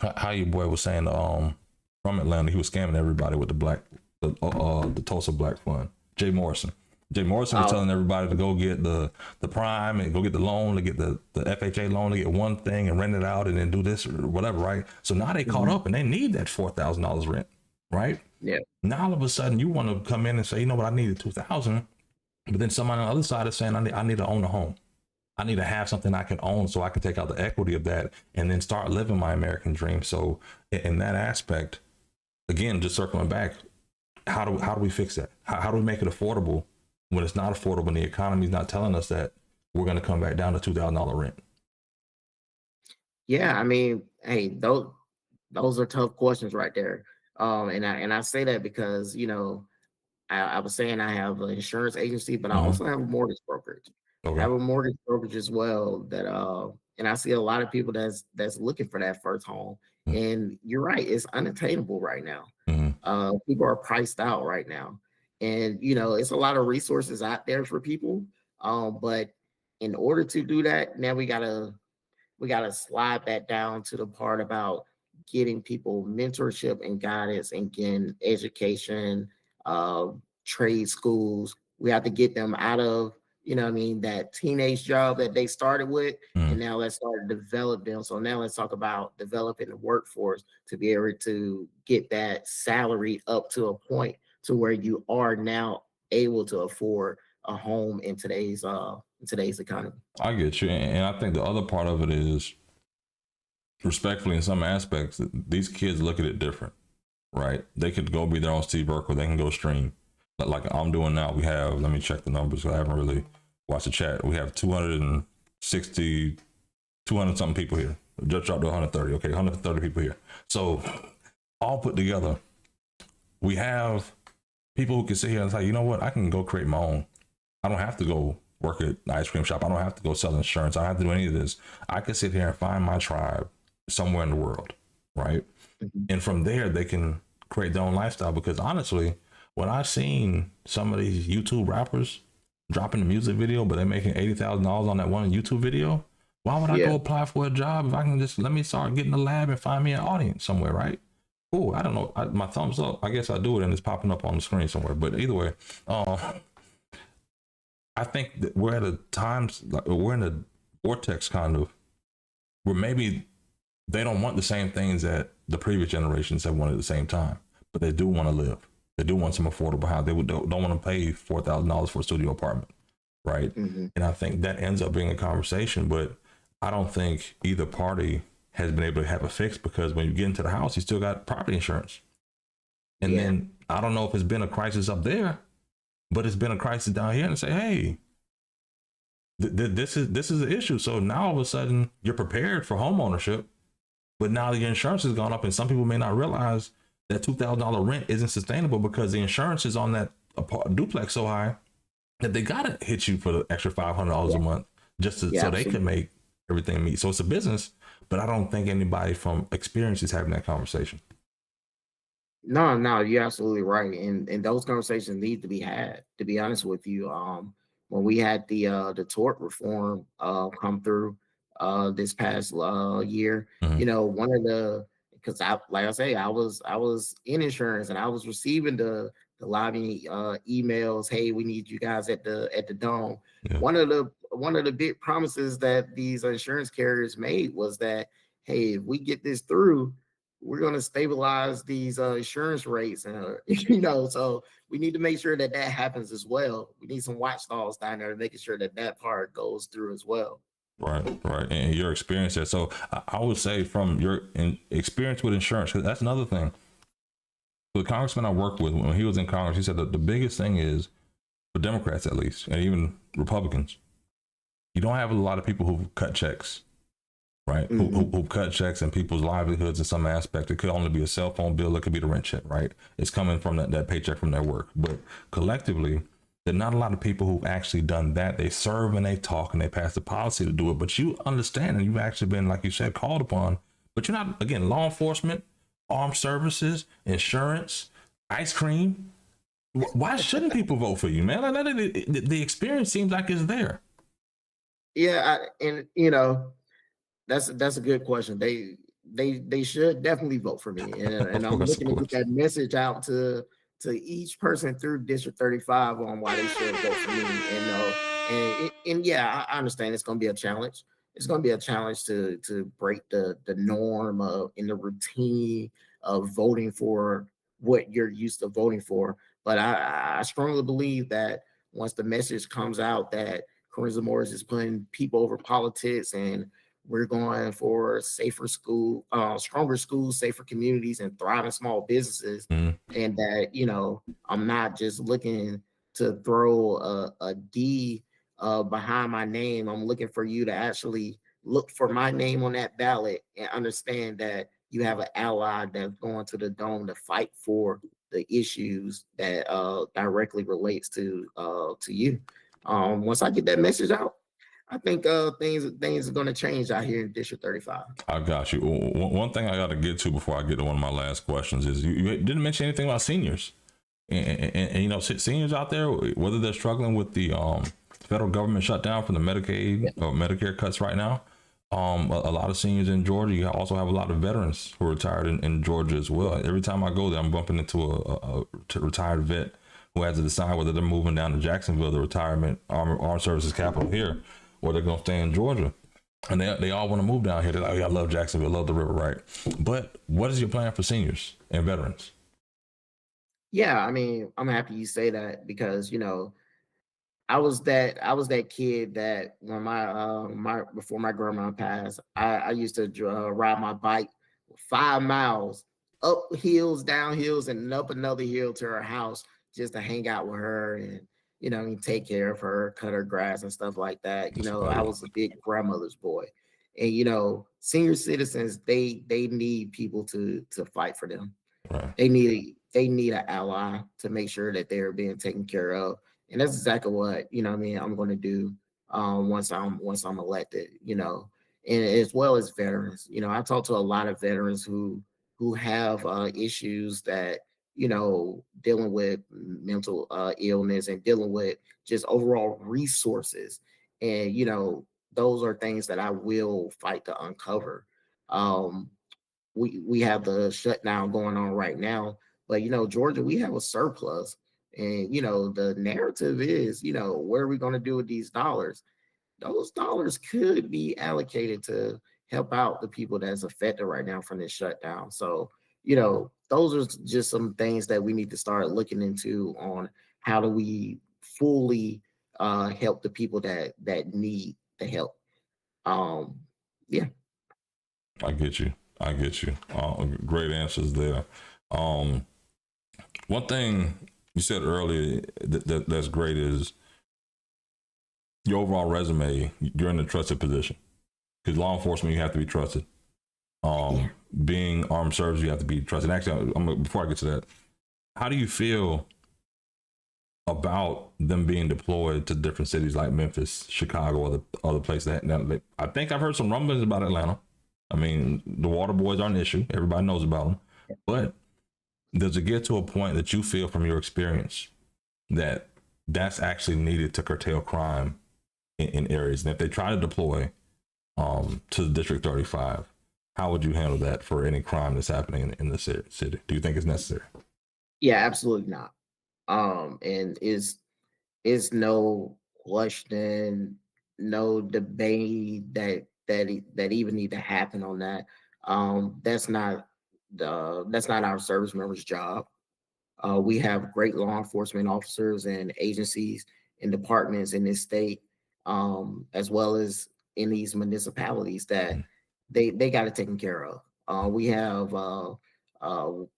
how your boy was saying from Atlanta, he was scamming everybody with the Tulsa Black Fund, Jay Morrison. Jay Morrison was telling everybody to go get the prime and go get the loan, to get the FHA loan, to get one thing and rent it out and then do this or whatever, right? So now they caught up and they need that $4,000 rent, right? Yeah. Now all of a sudden you want to come in and say, you know what, I needed $2,000, but then somebody on the other side is saying I need to own a home. I need to have something I can own so I can take out the equity of that and then start living my American dream. So in that aspect, again, just circling back, how do we fix that? How do we make it affordable when it's not affordable and the economy is not telling us that we're going to come back down to $2,000 rent? Yeah, I mean, hey, those are tough questions right there. And I say that because, you know, I was saying I have an insurance agency, but I also have a mortgage brokerage. Okay. I have a mortgage brokerage as well that and I see a lot of people that's looking for that first home. And you're right, it's unattainable right now. People are priced out right now. And you know, it's a lot of resources out there for people. But in order to do that, now we gotta slide that down to the part about getting people mentorship and guidance and getting education, trade schools. We have to get them out of, you know what I mean, that teenage job that they started with, and now let's start to develop them. So now let's talk about developing the workforce to be able to get that salary up to a point to where you are now able to afford a home in today's economy. I get you. And I think the other part of it is, respectfully, in some aspects, these kids look at it different, right? They could go be their own Steve Urkel, they can go stream. Like I'm doing now, we have, let me check the numbers, I haven't really watched the chat. We have 200 something people here. Just dropped to 130. Okay, 130 people here. So all put together, we have people who can sit here and say, you know what, I can go create my own. I don't have to go work at the ice cream shop. I don't have to go sell insurance. I don't have to do any of this. I can sit here and find my tribe somewhere in the world, right? And from there, they can create their own lifestyle. Because honestly, when I've seen some of these YouTube rappers dropping a music video, but they're making $80,000 on that one YouTube video, why would I go apply for a job if I can just let me start getting a lab and find me an audience somewhere, right? Oh, I don't know. My thumbs up. I guess I do it and it's popping up on the screen somewhere. But either way, I think that we're at a times, like we're in a vortex kind of where maybe they don't want the same things that the previous generations have wanted at the same time, but they do want to live. They do want some affordable house. They don't want to pay $4,000 for a studio apartment, right? And I think that ends up being a conversation, but I don't think either party has been able to have a fix, because when you get into the house, you still got property insurance. And then I don't know if it's been a crisis up there, but it's been a crisis down here, and say, hey, this is an issue. So now all of a sudden you're prepared for home ownership, but now your insurance has gone up, and some people may not realize that $2,000 rent isn't sustainable because the insurance is on that duplex so high that they gotta hit you for the extra $500 a month just to, so they can make everything meet. So it's a business, but I don't think anybody from experience is having that conversation. No, you're absolutely right. And those conversations need to be had, to be honest with you. When we had the tort reform come through this past year, you know, one of the, because I was in insurance and I was receiving the lobbying emails. Hey, we need you guys at the dome. One of the big promises that these insurance carriers made was that, hey, if we get this through, we're going to stabilize these insurance rates, and you know, so we need to make sure that happens as well. We need some watchdogs down there making sure that part goes through as well. Right. And your experience there. So I would say from your experience with insurance, because that's another thing. The congressman I worked with, when he was in Congress, he said that the biggest thing is, for Democrats at least, and even Republicans, you don't have a lot of people who cut checks, right? Who cut checks and people's livelihoods in some aspect. It could only be a cell phone bill. It could be the rent check, right? It's coming from that paycheck from their work. But collectively, there are not a lot of people who've actually done that. They serve and they talk and they pass the policy to do it. But you understand, and you've actually been, like you said, called upon. But you're not, again, law enforcement, armed services, insurance, ice cream. Why shouldn't people vote for you, man? The experience seems like it's there. Yeah, and you know, that's a good question. They should definitely vote for me, and I'm looking to get that message out to to each person through District 35 on why they should vote for me. And yeah, I understand it's going to be a challenge. It's going to be a challenge to break the norm of in the routine of voting for what you're used to voting for. But I strongly believe that once the message comes out that Corenza Morris is putting people over politics and we're going for safer school, stronger schools, safer communities, and thriving small businesses. And that, I'm not just looking to throw a D behind my name. I'm looking for you to actually look for my name on that ballot and understand that you have an ally that's going to the dome to fight for the issues that directly relates to you. Once I get that message out, I think things are going to change out here in District 35. I got you. One thing I got to get to before I get to one of my last questions is you didn't mention anything about seniors. And seniors out there, whether they're struggling with the federal government shutdown from the Medicaid or Medicare cuts right now, a lot of seniors in Georgia. You also have a lot of veterans who are retired in Georgia as well. Every time I go there, I'm bumping into a retired vet who has to decide whether they're moving down to Jacksonville, the retirement armed services capital here, or they're going to stay in Georgia. And they all want to move down here. They're like, I love Jacksonville, love the river, right? But what is your plan for seniors and veterans? Yeah, I mean, I'm happy you say that because, I was that kid that when before my grandma passed, I used to ride my bike 5 miles up hills, down hills, and up another hill to her house just to hang out with her and take care of her, cut her grass and stuff like that. I was a big grandmother's boy, and senior citizens they need people to fight for them. Right. They need an ally to make sure that they're being taken care of. And that's exactly what I'm going to do once I'm elected. And as well as veterans. I talk to a lot of veterans who have issues that dealing with mental illness and dealing with just overall resources, and those are things that I will fight to uncover. We have the shutdown going on right now, but Georgia, we have a surplus. And the narrative is, what are we going to do with these dollars? Those dollars could be allocated to help out the people that's affected right now from this shutdown. So, those are just some things that we need to start looking into on how do we fully help the people that need the help. Yeah. I get you. Great answers there. One thing you said earlier that's great is your overall resume. You're in a trusted position because law enforcement, you have to be trusted. Being armed services, you have to be trusted. Actually, before I get to that, how do you feel about them being deployed to different cities like Memphis, Chicago, or other places? I think I've heard some rumblings about Atlanta. I mean, the water boys are an issue. Everybody knows about them. But does it get to a point that you feel from your experience that that's actually needed to curtail crime in areas? And if they try to deploy to the District 35, how would you handle that for any crime that's happening in the city? Do you think it's necessary? Yeah, absolutely not. And is no question, no debate that even need to happen on that. That's not our service members' job. We have great law enforcement officers and agencies and departments in this state, as well as in these municipalities that they got it taken care of. We have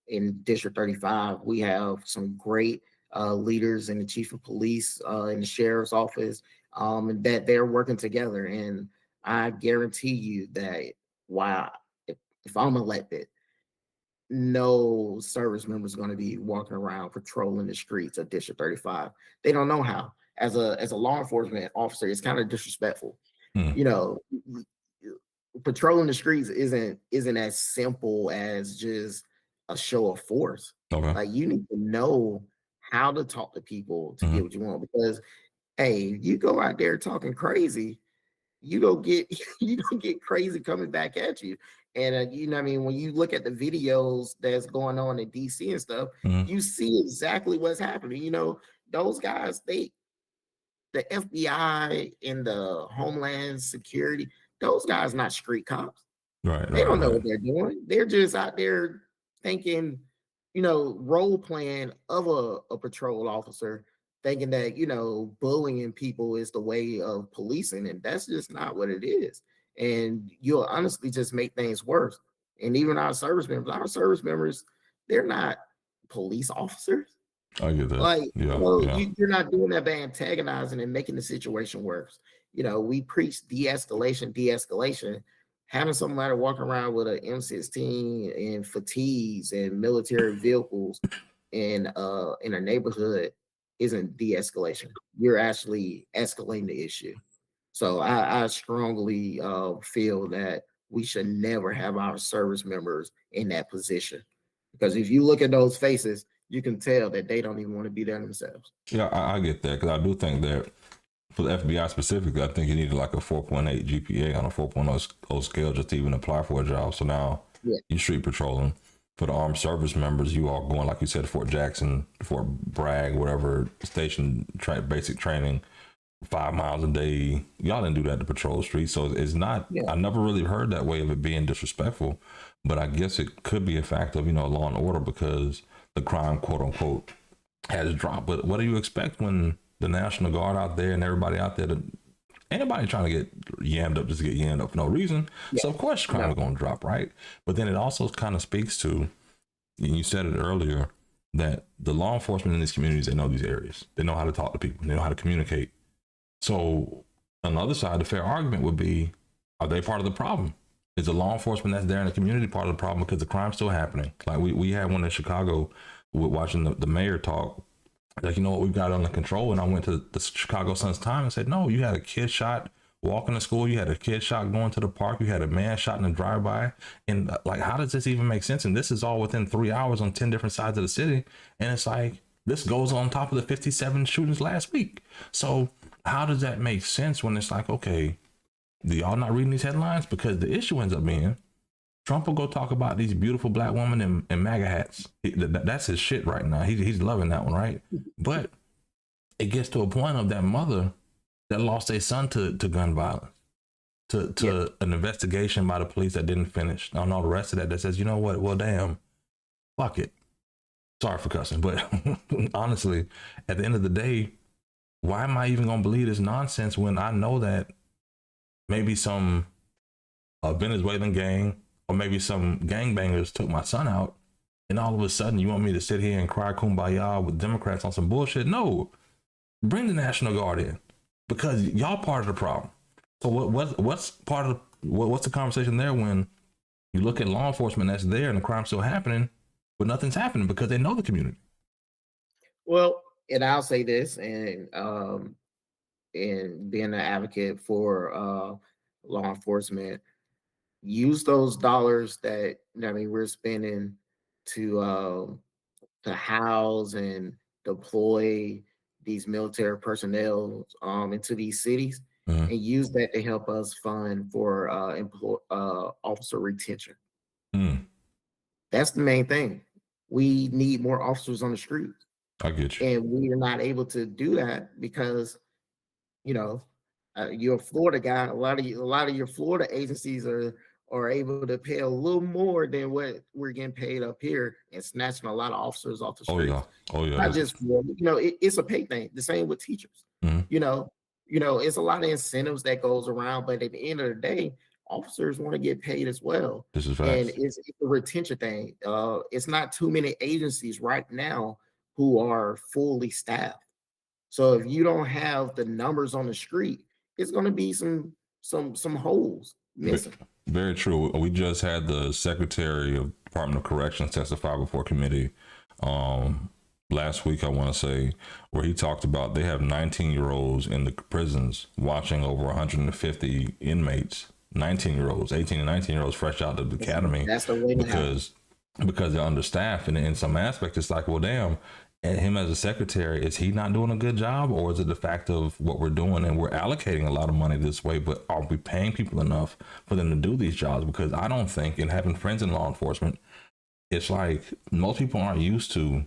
in District 35, we have some great leaders in the chief of police, in the sheriff's office, and that they're working together. And I guarantee you that if I'm elected, no service member is going to be walking around patrolling the streets of District 35. They don't know how. As a law enforcement officer, it's kind of disrespectful. Patrolling the streets isn't as simple as just a show of force. Okay. Like, you need to know how to talk to people to get what you want. Because, hey, you go out there talking crazy, you don't get you don't get crazy coming back at you. And you know, what I mean, when you look at the videos that's going on in DC and stuff, Mhm. you see exactly what's happening. You know, those guys, the FBI and the Homeland Security, those guys not street cops. Right, They right, don't know right. what they're doing. They're just out there thinking, you know, role playing of a patrol officer, thinking that, you know, bullying people is the way of policing. And that's just not what it is. And you'll honestly just make things worse. And even our service members, they're not police officers. I get that. Like, you Yeah, know, yeah. you're not doing that by antagonizing and making the situation worse. You know, we preach de-escalation, de-escalation. Having somebody walk around with an M16 and fatigues and military vehicles in a neighborhood isn't de-escalation. You're actually escalating the issue. So I strongly feel that we should never have our service members in that position. Because if you look at those faces, you can tell that they don't even want to be there themselves. Yeah, I get that, because I do think that for the FBI specifically, I think you needed like a 4.8 GPA on a 4.0 scale just to even apply for a job. So now Yeah. you street patrolling. For the armed service members, you are going, like you said, Fort Jackson, Fort Bragg, whatever station, basic training, 5 miles a day. Y'all didn't do that to patrol the streets. So it's not, Yeah. I never really heard that way of it being disrespectful, but I guess it could be a fact of, you know, law and order, because the crime, quote unquote, has dropped. But what do you expect when the National Guard out there and everybody out there, anybody trying to get yammed up just to get yammed up for no reason? Yeah. So of course crime is going to drop, right? But then it also kind of speaks to, and you said it earlier, that the law enforcement in these communities, they know these areas. They know how to talk to people. They know how to communicate. So on the other side, the fair argument would be, are they part of the problem? Is the law enforcement that's there in the community part of the problem, because the crime's still happening? Like we had one in Chicago, with watching the mayor talk, like, you know what, we've got it under control. And I went to the Chicago Sun-Times and said, no, you had a kid shot walking to school, you had a kid shot going to the park, you had a man shot in a drive-by. And like, how does this even make sense? And this is all within 3 hours on 10 different sides of the city. And it's like, this goes on top of the 57 shootings last week. So how does that make sense when it's like, okay, do y'all not reading these headlines? Because the issue ends up being, Trump will go talk about these beautiful black women in MAGA hats. That's his shit right now. He's loving that one, right? But it gets to a point of that mother that lost their son to gun violence, to an investigation by the police that didn't finish, and all the rest of that says, you know what? Well, damn, fuck it. Sorry for cussing, but honestly, at the end of the day, why am I even gonna believe this nonsense when I know that maybe some Venezuelan gang, or maybe some gangbangers took my son out, and all of a sudden you want me to sit here and cry kumbaya with Democrats on some bullshit? No, bring the National Guard in, because y'all part of the problem. So what's part of what's the conversation there when you look at law enforcement that's there and the crime's still happening, but nothing's happening because they know the community? Well, and I'll say this, and being an advocate for law enforcement, use those dollars that we're spending to house and deploy these military personnel into these cities, Mhm. and use that to help us fund for officer retention. Mm, That's the main thing. We need more officers on the street, I get you. and we are not able to do that because, you know, you're a Florida guy. A lot of your Florida agencies are able to pay a little more than what we're getting paid up here, and snatching a lot of officers off the Oh streets. yeah. Oh yeah. Not just it's a pay thing. The same with teachers. Mhm. It's a lot of incentives that goes around, but at the end of the day, officers want to get paid as well. This is And facts. it's a retention thing. It's not too many agencies right now who are fully staffed. So if you don't have the numbers on the street, it's going to be some holes missing. Very true. We just had the Secretary of Department of Corrections testify before committee last week, I want to say, where he talked about they have 19-year-olds in the prisons watching over 150 inmates, 19-year-olds, 18 and 19-year-olds fresh out of the academy, That's the way to have it. because they're understaffed. And in some aspect, it's like, well, damn, And him as a secretary, is he not doing a good job, or is it the fact of what we're doing and we're allocating a lot of money this way, but are we paying people enough for them to do these jobs? Because I don't think, and having friends in law enforcement, it's like most people aren't used to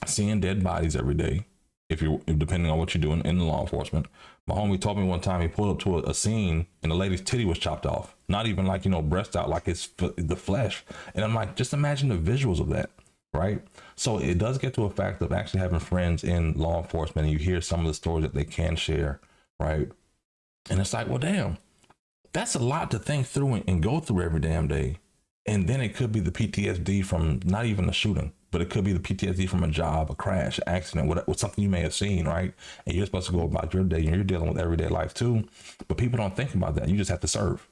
seeing dead bodies every day. If you're depending on what you're doing in law enforcement, my homie told me one time he pulled up to a scene and the lady's titty was chopped off, not even like, you know, breast out, like it's the flesh. And I'm like, just imagine the visuals of that. Right. So it does get to a fact of actually having friends in law enforcement, and you hear some of the stories that they can share. Right. And it's like, well, damn, that's a lot to think through and go through every damn day. And then it could be the PTSD from not even a shooting, but it could be the PTSD from a job, a crash, accident, what something you may have seen. Right. And you're supposed to go about your day and you're dealing with everyday life too. But people don't think about that. You just have to serve.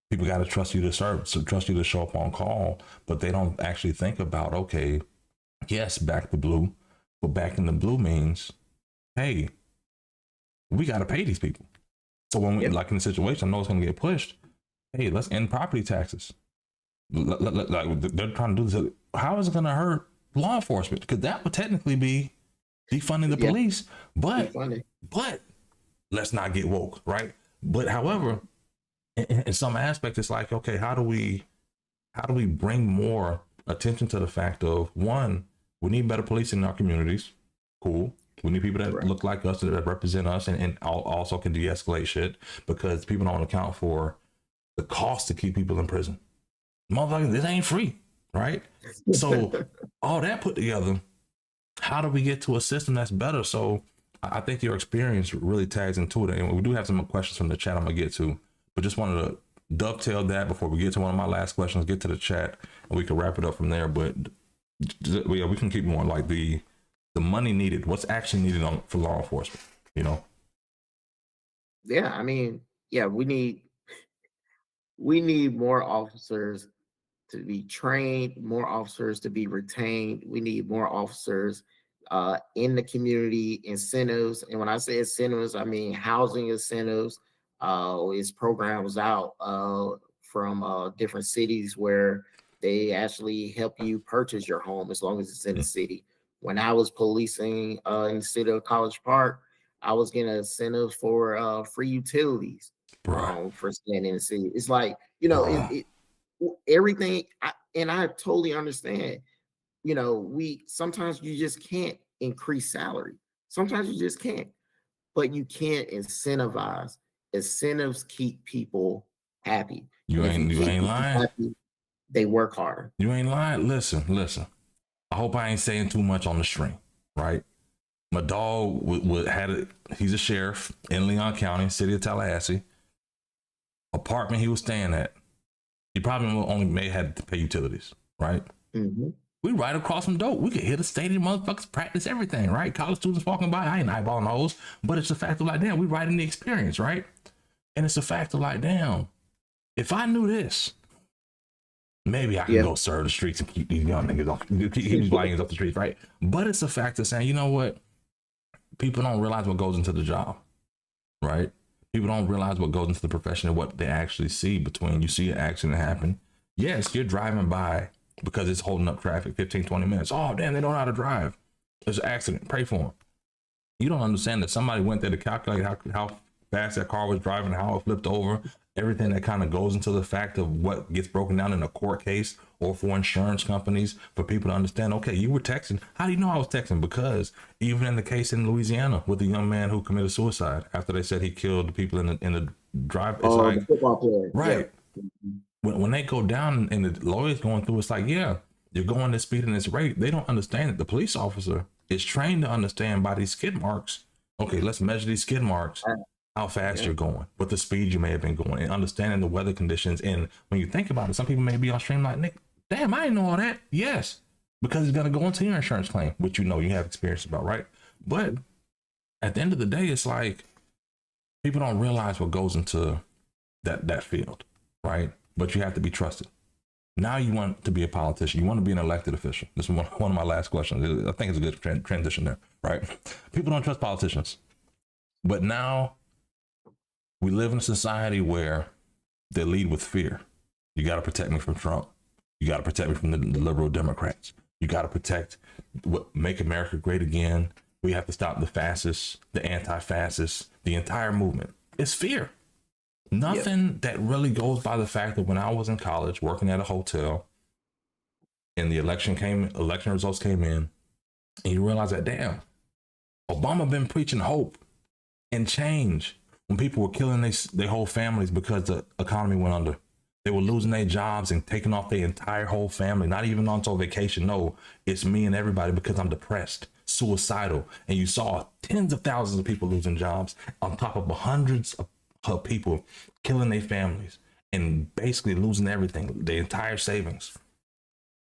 People got to trust you to serve, so trust you to show up on call, but they don't actually think about, okay, yes, back the blue, but back in the blue means, hey, we got to pay these people. So when we, like in the situation, I know it's going to get pushed. Hey, let's end property taxes. Like they're trying to do this. How is it going to hurt law enforcement? Because that would technically be defunding the police, but let's not get woke, right? But however, in some aspect, it's like, okay, how do we bring more attention to the fact of, one, we need better policing in our communities. Cool. We need people that look like us, that represent us, and also can de-escalate shit, because people don't account for the cost to keep people in prison. Motherfuckers, this ain't free, right? So all that put together, how do we get to a system that's better? So I think your experience really tags into it. And we do have some questions from the chat I'm gonna get to. But just wanted to dovetail that before we get to one of my last questions, get to the chat, and we can wrap it up from there. But yeah, we can keep going. Like the money needed, what's actually needed for law enforcement, you know? Yeah, I mean, yeah, we need more officers to be trained, more officers to be retained. We need more officers in the community, incentives. And when I say incentives, I mean housing incentives. Is programs out from different cities where they actually help you purchase your home as long as it's in the city. When I was policing in the city of College Park, I was getting incentives for free utilities for staying in the city. It's like, you know, everything, and I totally understand. You know, sometimes you just can't increase salary. Sometimes you just can't, but you can't incentivize. Incentives keep people happy. You ain't lying. Happy, they work harder. You ain't lying. Listen. I hope I ain't saying too much on the string, right? My dog he's a sheriff in Leon County, city of Tallahassee. Apartment he was staying at, he probably only may have to pay utilities, right? Mm-hmm. We right across from dope. We could hit a stadium, motherfuckers practice everything, right? College students walking by, I ain't eyeballing those, but it's a fact of like, damn, we right in the experience, right? And it's a fact of like, damn, if I knew this, maybe I could go serve the streets and keep these young niggas off, keep these white niggas off the streets, right? But it's a fact of saying, you know what? People don't realize what goes into the job, right? People don't realize what goes into the profession and what they actually see between you see an accident happen. Yes, you're driving by because it's holding up traffic 15, 20 minutes. Oh, damn, they don't know how to drive. There's an accident. Pray for them. You don't understand that somebody went there to calculate how fast that car was driving, how it flipped over, everything that kind of goes into the fact of what gets broken down in a court case or for insurance companies, for people to understand, okay, you were texting. How do you know I was texting? Because even in the case in Louisiana with the young man who committed suicide after they said he killed the people in the drive, it's like, the football player. Right. Yeah. When they go down and the lawyer's going through, it's like, yeah, you're going this speed and this rate. They don't understand that the police officer is trained to understand by these skid marks. Okay, let's measure these skid marks, how fast you're going, what the speed you may have been going, and understanding the weather conditions. And when you think about it, some people may be on stream like, Nick, damn, I didn't know all that. Yes, because it's going to go into your insurance claim, which you know you have experience about, right? But at the end of the day, it's like people don't realize what goes into that field, right? But you have to be trusted. Now you want to be a politician. You want to be an elected official. This is one of my last questions. I think it's a good transition there, right? People don't trust politicians. But now we live in a society where they lead with fear. You got to protect me from Trump. You got to protect me from the liberal Democrats. You got to protect what make America great again. We have to stop the fascists, the anti-fascists, the entire movement. It's fear. Nothing that really goes by the fact that when I was in college working at a hotel and the election results came in, and you realize that, damn, Obama been preaching hope and change when people were killing their whole families because the economy went under. They were losing their jobs and taking off their entire whole family, not even onto vacation. No, it's me and everybody because I'm depressed, suicidal. And you saw tens of thousands of people losing jobs on top of hundreds of people killing their families and basically losing everything, their entire savings.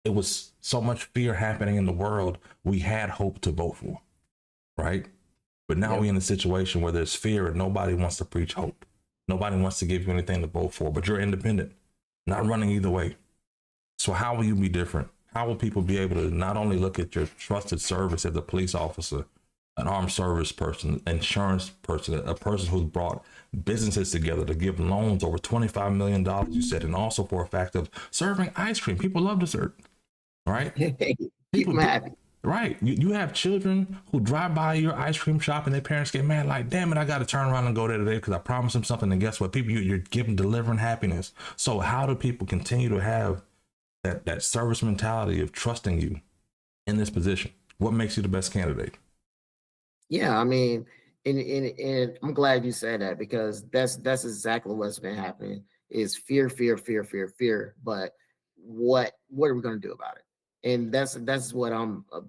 It was so much fear happening in the world. We had hope to vote for, right? But now we're in a situation where there's fear and nobody wants to preach hope. Nobody wants to give you anything to vote for, but you're independent, not running either way. So how will you be different? How will people be able to not only look at your trusted service as a police officer, an armed service person, insurance person, a person who's brought businesses together to give loans over $25 million, you said, and also for a fact of serving ice cream. People love dessert, right? Keep them happy. Right. You have children who drive by your ice cream shop and their parents get mad like, damn it, I got to turn around and go there today because I promised them something. And guess what? People, you're giving, delivering happiness. So how do people continue to have that service mentality of trusting you in this position? What makes you the best candidate? Yeah, I mean, and I'm glad you said that because that's exactly what's been happening is fear, fear, fear, fear, fear. But what are we going to do about it? And that's what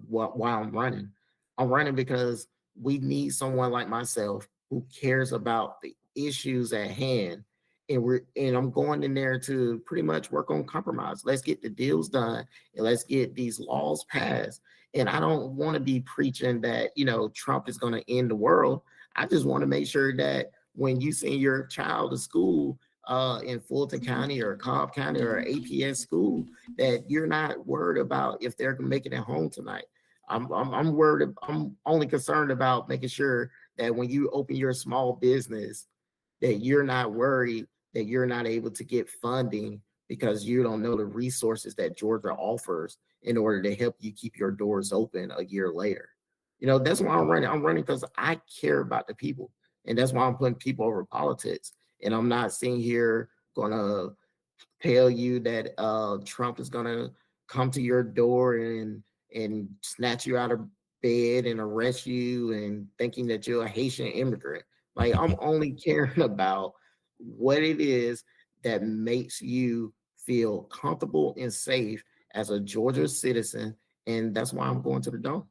why I'm running. I'm running because we need someone like myself who cares about the issues at hand. And I'm going in there to pretty much work on compromise. Let's get the deals done and let's get these laws passed. And I don't want to be preaching that, Trump is going to end the world. I just want to make sure that when you send your child to school in Fulton County or Cobb County or APS school, that you're not worried about if they're making it home tonight. I'm worried. I'm only concerned about making sure that when you open your small business, that you're not worried that you're not able to get funding because you don't know the resources that Georgia offers in order to help you keep your doors open a year later. That's why I'm running. I'm running because I care about the people. And that's why I'm putting people over politics. And I'm not sitting here going to tell you that Trump is going to come to your door and snatch you out of bed and arrest you and thinking that you're a Haitian immigrant. Like, I'm only caring about what it is that makes you feel comfortable and safe as a Georgia citizen. And that's why I'm going to the Dome.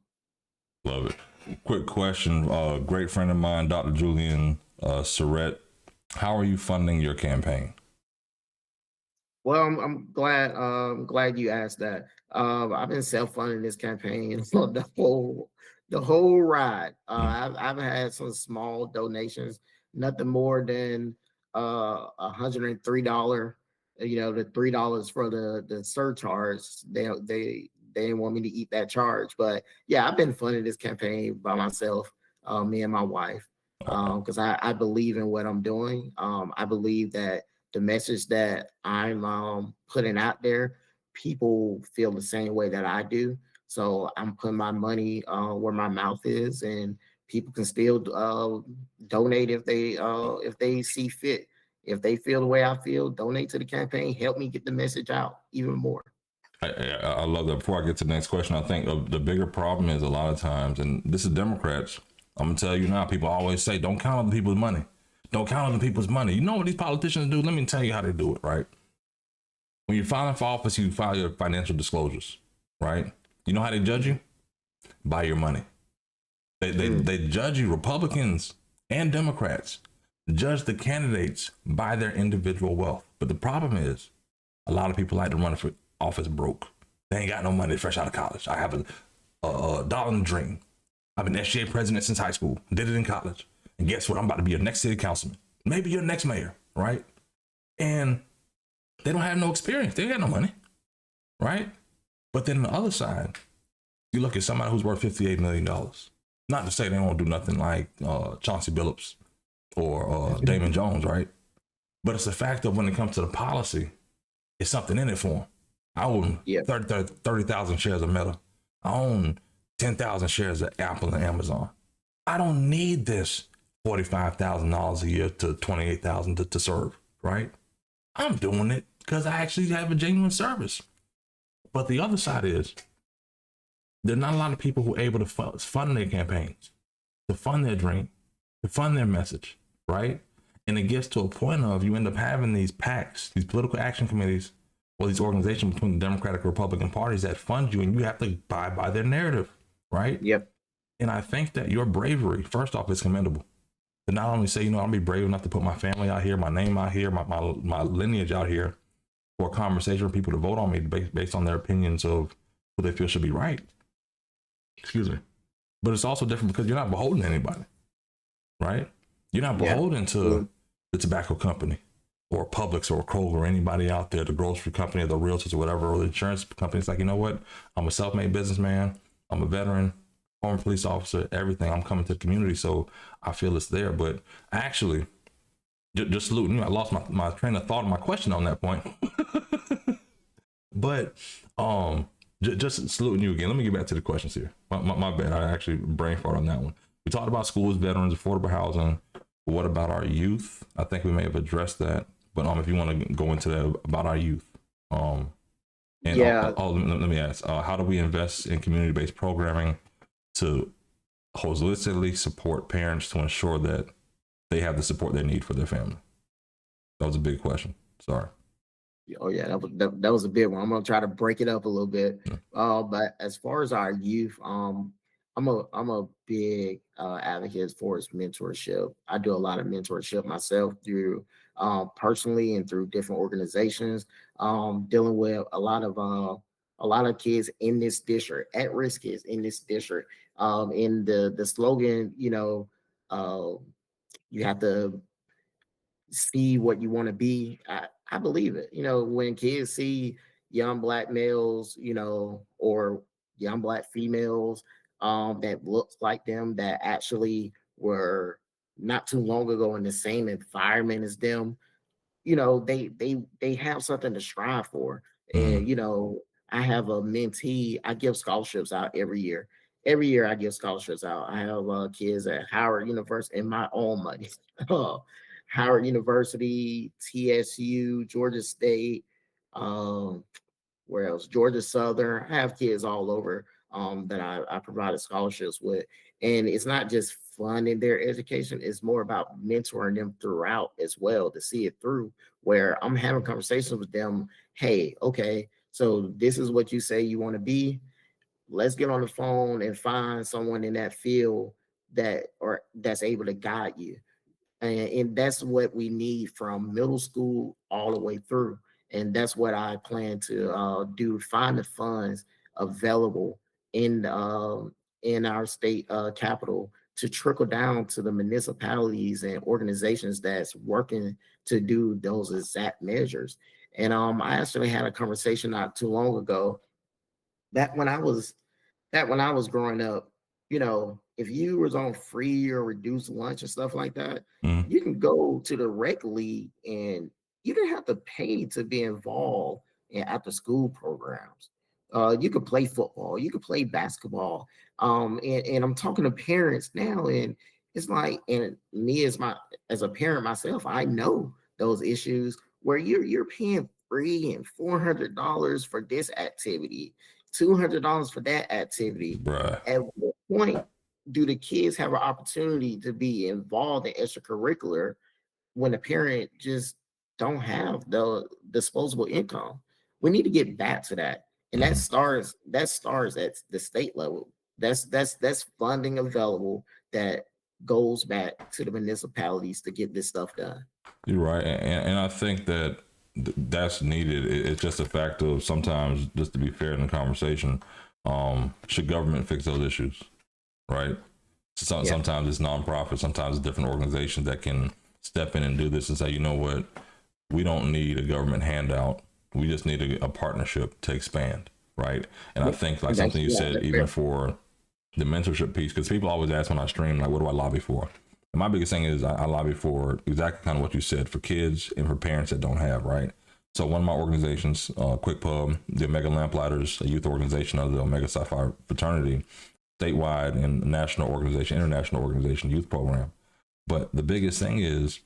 Love it. Quick question. Great friend of mine, Dr. Julian Surrett. How are you funding your campaign? Well, I'm glad you asked that. I've been self-funding this campaign for the whole ride. I've had some small donations, nothing more than $103. The $3 for the surcharge. They didn't want me to eat that charge, but yeah, I've been funding this campaign by myself, me and my wife, because I believe in what I'm doing. I believe that the message that I'm putting out there, people feel the same way that I do. So I'm putting my money where my mouth is, and people can still donate if they see fit. If they feel the way I feel, donate to the campaign. Help me get the message out even more. I love that. Before I get to the next question, I think the bigger problem is a lot of times, and this is Democrats. I'm gonna tell you now. People always say, "Don't count on the people's money. Don't count on the people's money." You know what these politicians do? Let me tell you how they do it. Right? When you're filing for office, you file your financial disclosures. Right? You know how they judge you? By your money. They judge you. Republicans and Democrats judge the candidates by their individual wealth. But the problem is, a lot of people like to run for office broke. They ain't got no money fresh out of college. I have a dollar in the dream. I've been SGA president since high school. Did it in college. And guess what? I'm about to be your next city councilman. Maybe your next mayor, right? And they don't have no experience. They ain't got no money, right? But then on the other side, you look at somebody who's worth $58 million. Not to say they won't do nothing like Chauncey Billups or Damon Jones, right? But it's the fact that when it comes to the policy, it's something in it for them. I own 30,000 shares of Meta. I own 10,000 shares of Apple and Amazon. I don't need this $45,000 a year to $28,000 to serve, right? I'm doing it because I actually have a genuine service. But the other side is there are not a lot of people who are able to fund their campaigns, to fund their dream, to fund their message, right? And it gets to a point of you end up having these PACs, these political action committees, or these organizations between the Democratic and Republican parties that fund you, and you have to abide by their narrative, right? Yep. And I think that your bravery, first off, is commendable. To not only say, I'll be brave enough to put my family out here, my name out here, my lineage out here for a conversation for people to vote on me based on their opinions of who they feel should be right. Excuse me. But it's also different because you're not beholden to anybody, right? You're not beholden to the tobacco company or Publix or Kroger or anybody out there, the grocery company or the realtors or whatever, or the insurance company. It's like, you know what? I'm a self-made businessman. I'm a veteran, former police officer, everything. I'm coming to the community, so I feel it's there. But actually, just saluting you. I lost my train of thought and my question on that point. But just saluting you again. Let me get back to the questions here. My bad. I actually brain fart on that one. We talked about schools, veterans, affordable housing. What about our youth? I think we may have addressed that. But if you want to go into that about our youth, let me ask: how do we invest in community-based programming to holistically support parents to ensure that they have the support they need for their family? That was a big question. Sorry. Oh yeah, that was a big one. I'm gonna try to break it up a little bit. But as far as our youth, I'm a big advocate for its mentorship. I do a lot of mentorship myself through personally and through different organizations, dealing with a lot of kids in this district, at-risk kids in this district. In the slogan, you have to see what you want to be. I believe it. When kids see young Black males, or young Black females that looks like them, that actually were not too long ago in the same environment as them, they have something to strive for. And I have a mentee. I give scholarships out every year. Every year I give scholarships out. I have kids at Howard University in my own money. Howard University, TSU, Georgia State, where else? Georgia Southern. I have kids all over that I provided scholarships with. And it's not just funding their education, it's more about mentoring them throughout as well, to see it through, where I'm having conversations with them. Hey, okay, so this is what you say you want to be. Let's get on the phone and find someone in that field that's able to guide you. And that's what we need from middle school all the way through. And that's what I plan to do, find the funds available in our state capital to trickle down to the municipalities and organizations that's working to do those exact measures. And I actually had a conversation not too long ago that when I was growing up, if you was on free or reduced lunch and stuff like that, you can go to the rec league and you didn't have to pay to be involved in after school programs. You could play football, you could play basketball. And I'm talking to parents now, and it's like, and me as a parent myself, I know those issues where you're paying $300 and $400 for this activity, $200 for that activity. Right. At what point do the kids have an opportunity to be involved in extracurricular when the parent just don't have the disposable income? We need to get back to that. And that starts at the state level. That's funding available that goes back to the municipalities to get this stuff done. You're right. And I think that that's needed. It's just a fact of sometimes, just to be fair in the conversation, should government fix those issues, right? Sometimes it's nonprofit, sometimes it's different organizations that can step in and do this and say, you know what, we don't need a government handout. We just need a partnership to expand, right? And I think like something you said, even for the mentorship piece, because people always ask when I stream, like, what do I lobby for? And my biggest thing is I lobby for exactly kind of what you said, for kids and for parents that don't have, right? So one of my organizations, Quick Pub, the Omega Lamplighters, a youth organization of the Omega Psi Phi fraternity, statewide and national organization, international organization, youth program. But the biggest thing is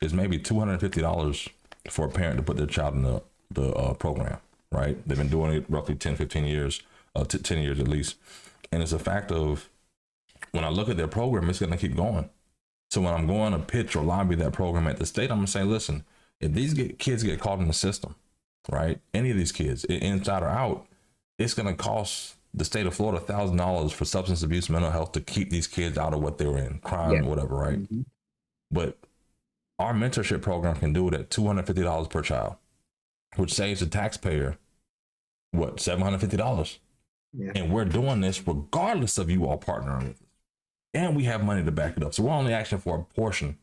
maybe $250 for a parent to put their child in the program, right? They've been doing it roughly 10, 15 years, 10 years at least. And it's a fact of, when I look at their program, it's going to keep going. So when I'm going to pitch or lobby that program at the state, I'm going to say, listen, if these kids get caught in the system, right, any of these kids, inside or out, it's going to cost the state of Florida $1,000 for substance abuse, mental health, to keep these kids out of what they're in, crime, whatever, right? Mm-hmm. But our mentorship program can do it at $250 per child, which saves the taxpayer, what, $750? Yeah. And we're doing this regardless of you all partnering with us. And we have money to back it up. So we're only asking for a portion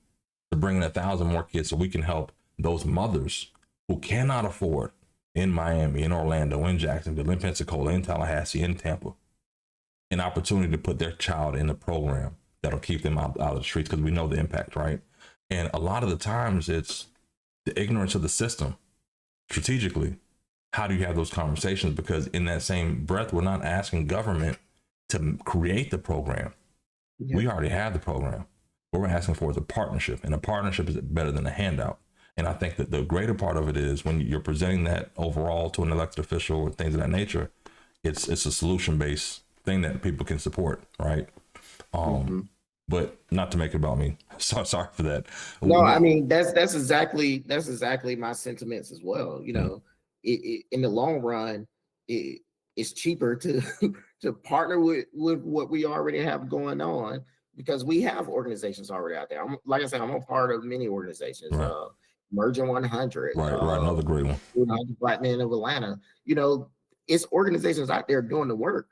to bring in 1,000 more kids so we can help those mothers who cannot afford, in Miami, in Orlando, in Jacksonville, in Pensacola, in Tallahassee, in Tampa, an opportunity to put their child in a program that'll keep them out of the streets, because we know the impact, right? And a lot of the times it's the ignorance of the system. Strategically, how do you have those conversations? Because in that same breath, we're not asking government to create the program. Yeah. We already have the program. What we're asking for is a partnership, and a partnership is better than a handout. And I think that the greater part of it is when you're presenting that overall to an elected official or things of that nature, it's a solution-based thing that people can support, right? But not to make it about me. So sorry for that. No, I mean that's exactly my sentiments as well. You know, in the long run, it's cheaper to to partner with what we already have going on, because we have organizations already out there. Like I said, I'm a part of many organizations. Right. Merging 100, right, another great one. Black Men of Atlanta. You know, it's organizations out there doing the work.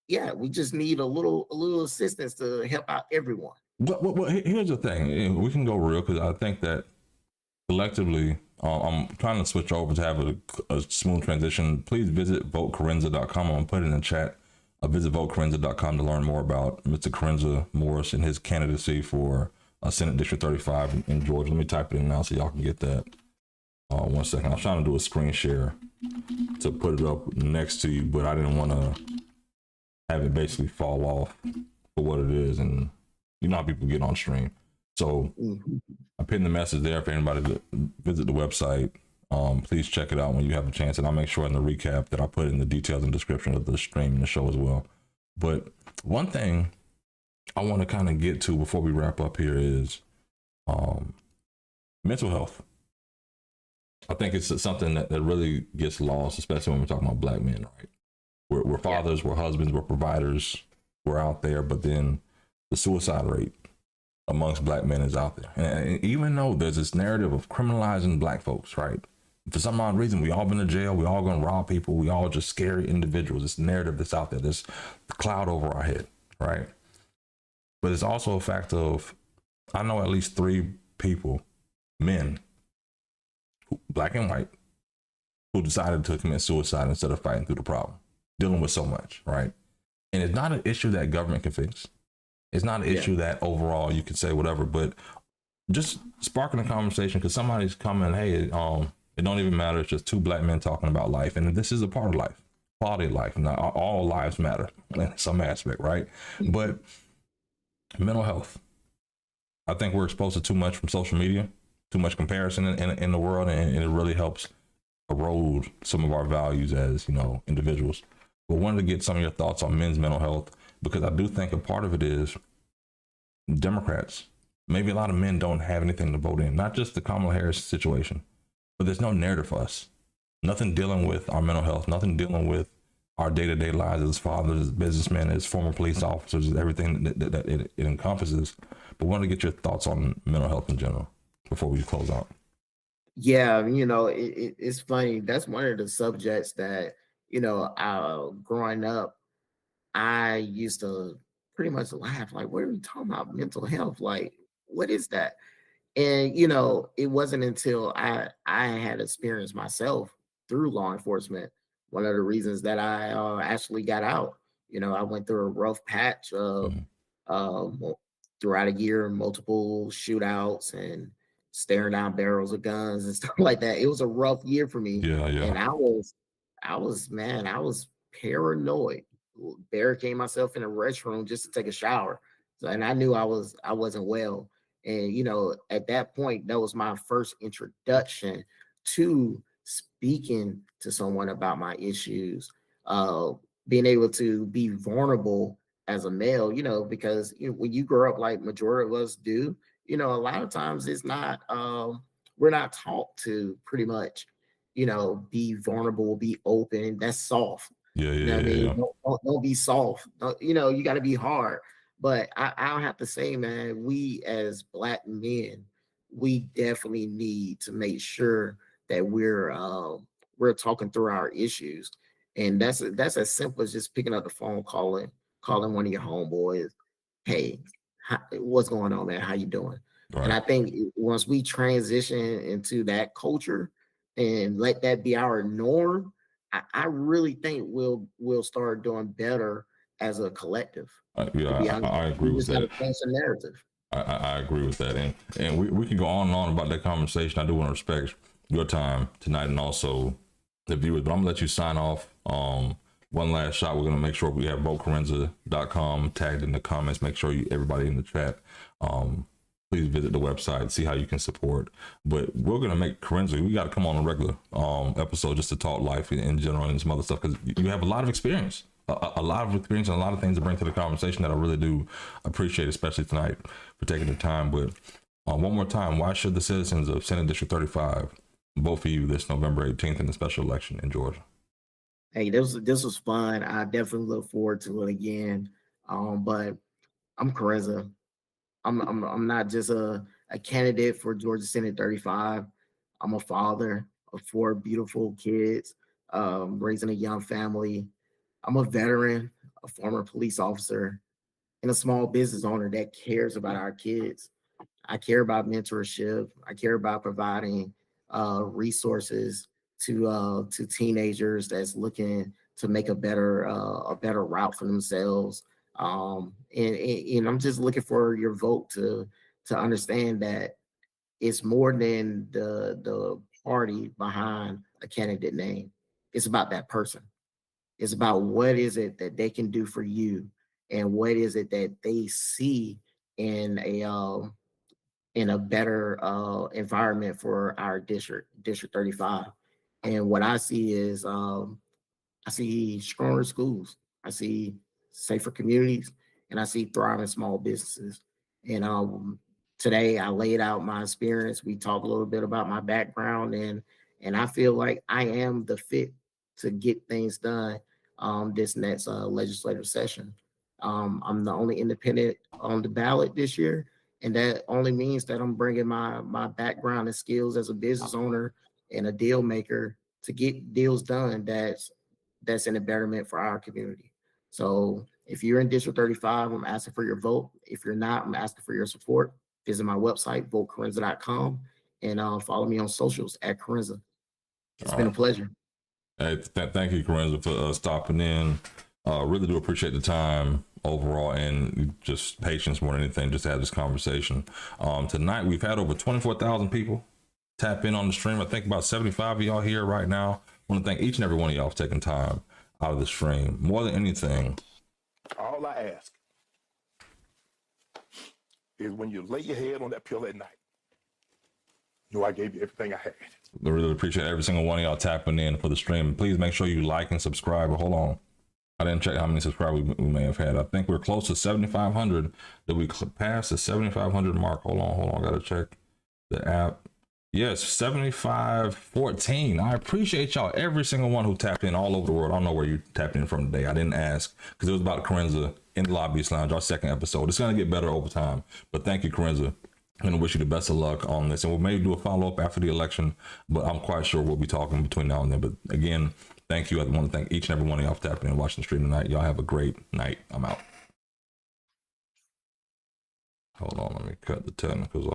Yeah, we just need a little assistance to help out everyone. Well, here's the thing. We can go real, because I think that collectively, I'm trying to switch over to have a smooth transition. Please visit votecorenza.com. I'm going to put it in the chat. Visit votecorenza.com to learn more about Mr. Corenza Morris and his candidacy for Senate District 35 in Georgia. Let me type it in now so y'all can get that. 1 second. I was trying to do a screen share to put it up next to you, but I didn't want to have it basically fall off for what it is. And you know how people get on stream. So I pinned the message there for anybody to visit the website. Please check it out when you have a chance. And I'll make sure in the recap that I put in the details and description of the stream and the show as well. But one thing I want to kind of get to before we wrap up here is mental health. I think it's something that really gets lost, especially when we're talking about Black men, right? We're fathers, we're husbands, we're providers, we're out there, but then the suicide rate amongst Black men is out there. And even though there's this narrative of criminalizing Black folks, right? For some odd reason, we all been to jail, we all gonna rob people, we all just scary individuals. This narrative that's out there, this cloud over our head, right? But it's also a fact of, I know at least 3 people, men, Black and white, who decided to commit suicide instead of fighting through the problem, dealing with so much, right? And it's not an issue that government can fix. It's not an issue that overall you can say whatever, but just sparking a conversation, because somebody's coming, hey, it don't even matter. It's just 2 Black men talking about life. And this is a part of life, quality of life. Not all lives matter in some aspect, right? But mental health, I think we're exposed to too much from social media, too much comparison in the world, and it really helps erode some of our values as, you know, individuals. But wanted to get some of your thoughts on men's mental health, because I do think a part of it is Democrats. Maybe a lot of men don't have anything to vote in, not just the Kamala Harris situation, but there's no narrative for us. Nothing dealing with our mental health, nothing dealing with our day-to-day lives as fathers, as businessmen, as former police officers, everything that it encompasses. But wanted to get your thoughts on mental health in general before we close out. Yeah, you know, it's funny. That's one of the subjects that, you know, growing up, I used to pretty much laugh, like, what are we talking about? Mental health? Like, what is that? And, you know, it wasn't until I had experienced myself through law enforcement, one of the reasons that I actually got out. You know, I went through a rough patch of throughout a year, multiple shootouts and staring down barrels of guns and stuff like that. It was a rough year for me. Yeah, And I was paranoid, barricading myself in a restroom just to take a shower. So, and I knew I wasn't well. And at that point, that was my first introduction to speaking to someone about my issues, uh, being able to be vulnerable as a male, because when you grow up like majority of us do, a lot of times it's not we're not taught to pretty much, be vulnerable, be open. That's soft. yeah, You know what I yeah, mean? yeah. Don't be soft. You got to be hard. But I'll have to say, man, we as black men, we definitely need to make sure that we're talking through our issues, and that's as simple as just picking up the phone, calling one of your homeboys. Hey, what's going on, man? How you doing? And Right. I think once we transition into that culture and let that be our norm, I really think we'll start doing better as a collective. To be Yeah, honest, I agree we with just got to that. change the narrative. I agree with that, and we can go on and on about that conversation. I do want to respect your time tonight and also the viewers, but I'm gonna let you sign off. One last shot. We're gonna make sure we have votecorenza.com tagged in the comments. Make sure everybody in the chat, please visit the website, see how you can support. But we're gonna make Corenza. We got to come on a regular episode just to talk life in general and some other stuff, because you have a lot of experience. A lot of experience and a lot of things to bring to the conversation that I really do appreciate, especially tonight, for taking the time. But one more time, why should the citizens of Senate District 35 vote for you this November 18th in the special election in Georgia? Hey, this was fun. I definitely look forward to it again. But I'm Corenza. I'm not just a candidate for Georgia Senate 35. I'm a father of 4 beautiful kids, raising a young family. I'm a veteran, a former police officer, and a small business owner that cares about our kids. I care about mentorship. I care about providing resources to teenagers that's looking to make a better route for themselves. And I'm just looking for your vote to understand that it's more than the party behind a candidate name. It's about that person. It's about what is it that they can do for you, and what is it that they see in a better environment for our District 35. And what I see is I see stronger schools, I see safer communities, and I see thriving small businesses. And today I laid out my experience. We talked a little bit about my background, and I feel like I am the fit to get things done this next legislative session. I'm the only independent on the ballot this year, and that only means that I'm bringing my background and skills as a business owner and a deal maker to get deals done that's in a betterment for our community. So if you're in District 35, I'm asking for your vote. If you're not, I'm asking for your support. Visit my website, votecorenza.com, and follow me on socials at Corenza. It's All been a right. pleasure. Hey, thank you, Corenza, for stopping in. Really do appreciate the time overall and just patience more than anything, just to have this conversation. Tonight, we've had over 24,000 people tap in on the stream. I think about 75 of y'all here right now. I want to thank each and every one of y'all for taking time out of the stream. More than anything, all I ask is when you lay your head on that pillow at night, I gave you everything I had. I really appreciate every single one of y'all tapping in for the stream. Please make sure you like and subscribe. Hold on. I didn't check how many subscribers we may have had. I think we're close to 7,500. Did we pass the 7,500 mark? Hold on. I got to check the app. Yes, 7514. I appreciate y'all, every single one who tapped in all over the world. I don't know where you tapped in from today. I didn't ask because it was about Corenza in the Lobbyist Lounge, our second episode. It's going to get better over time. But thank you, Corenza. I'm going to wish you the best of luck on this. And we'll maybe do a follow-up after the election, but I'm quite sure we'll be talking between now and then. But again, thank you. I want to thank each and every one of y'all for tapping in and watching the stream tonight. Y'all have a great night. I'm out. Hold on. Let me cut the technicals off.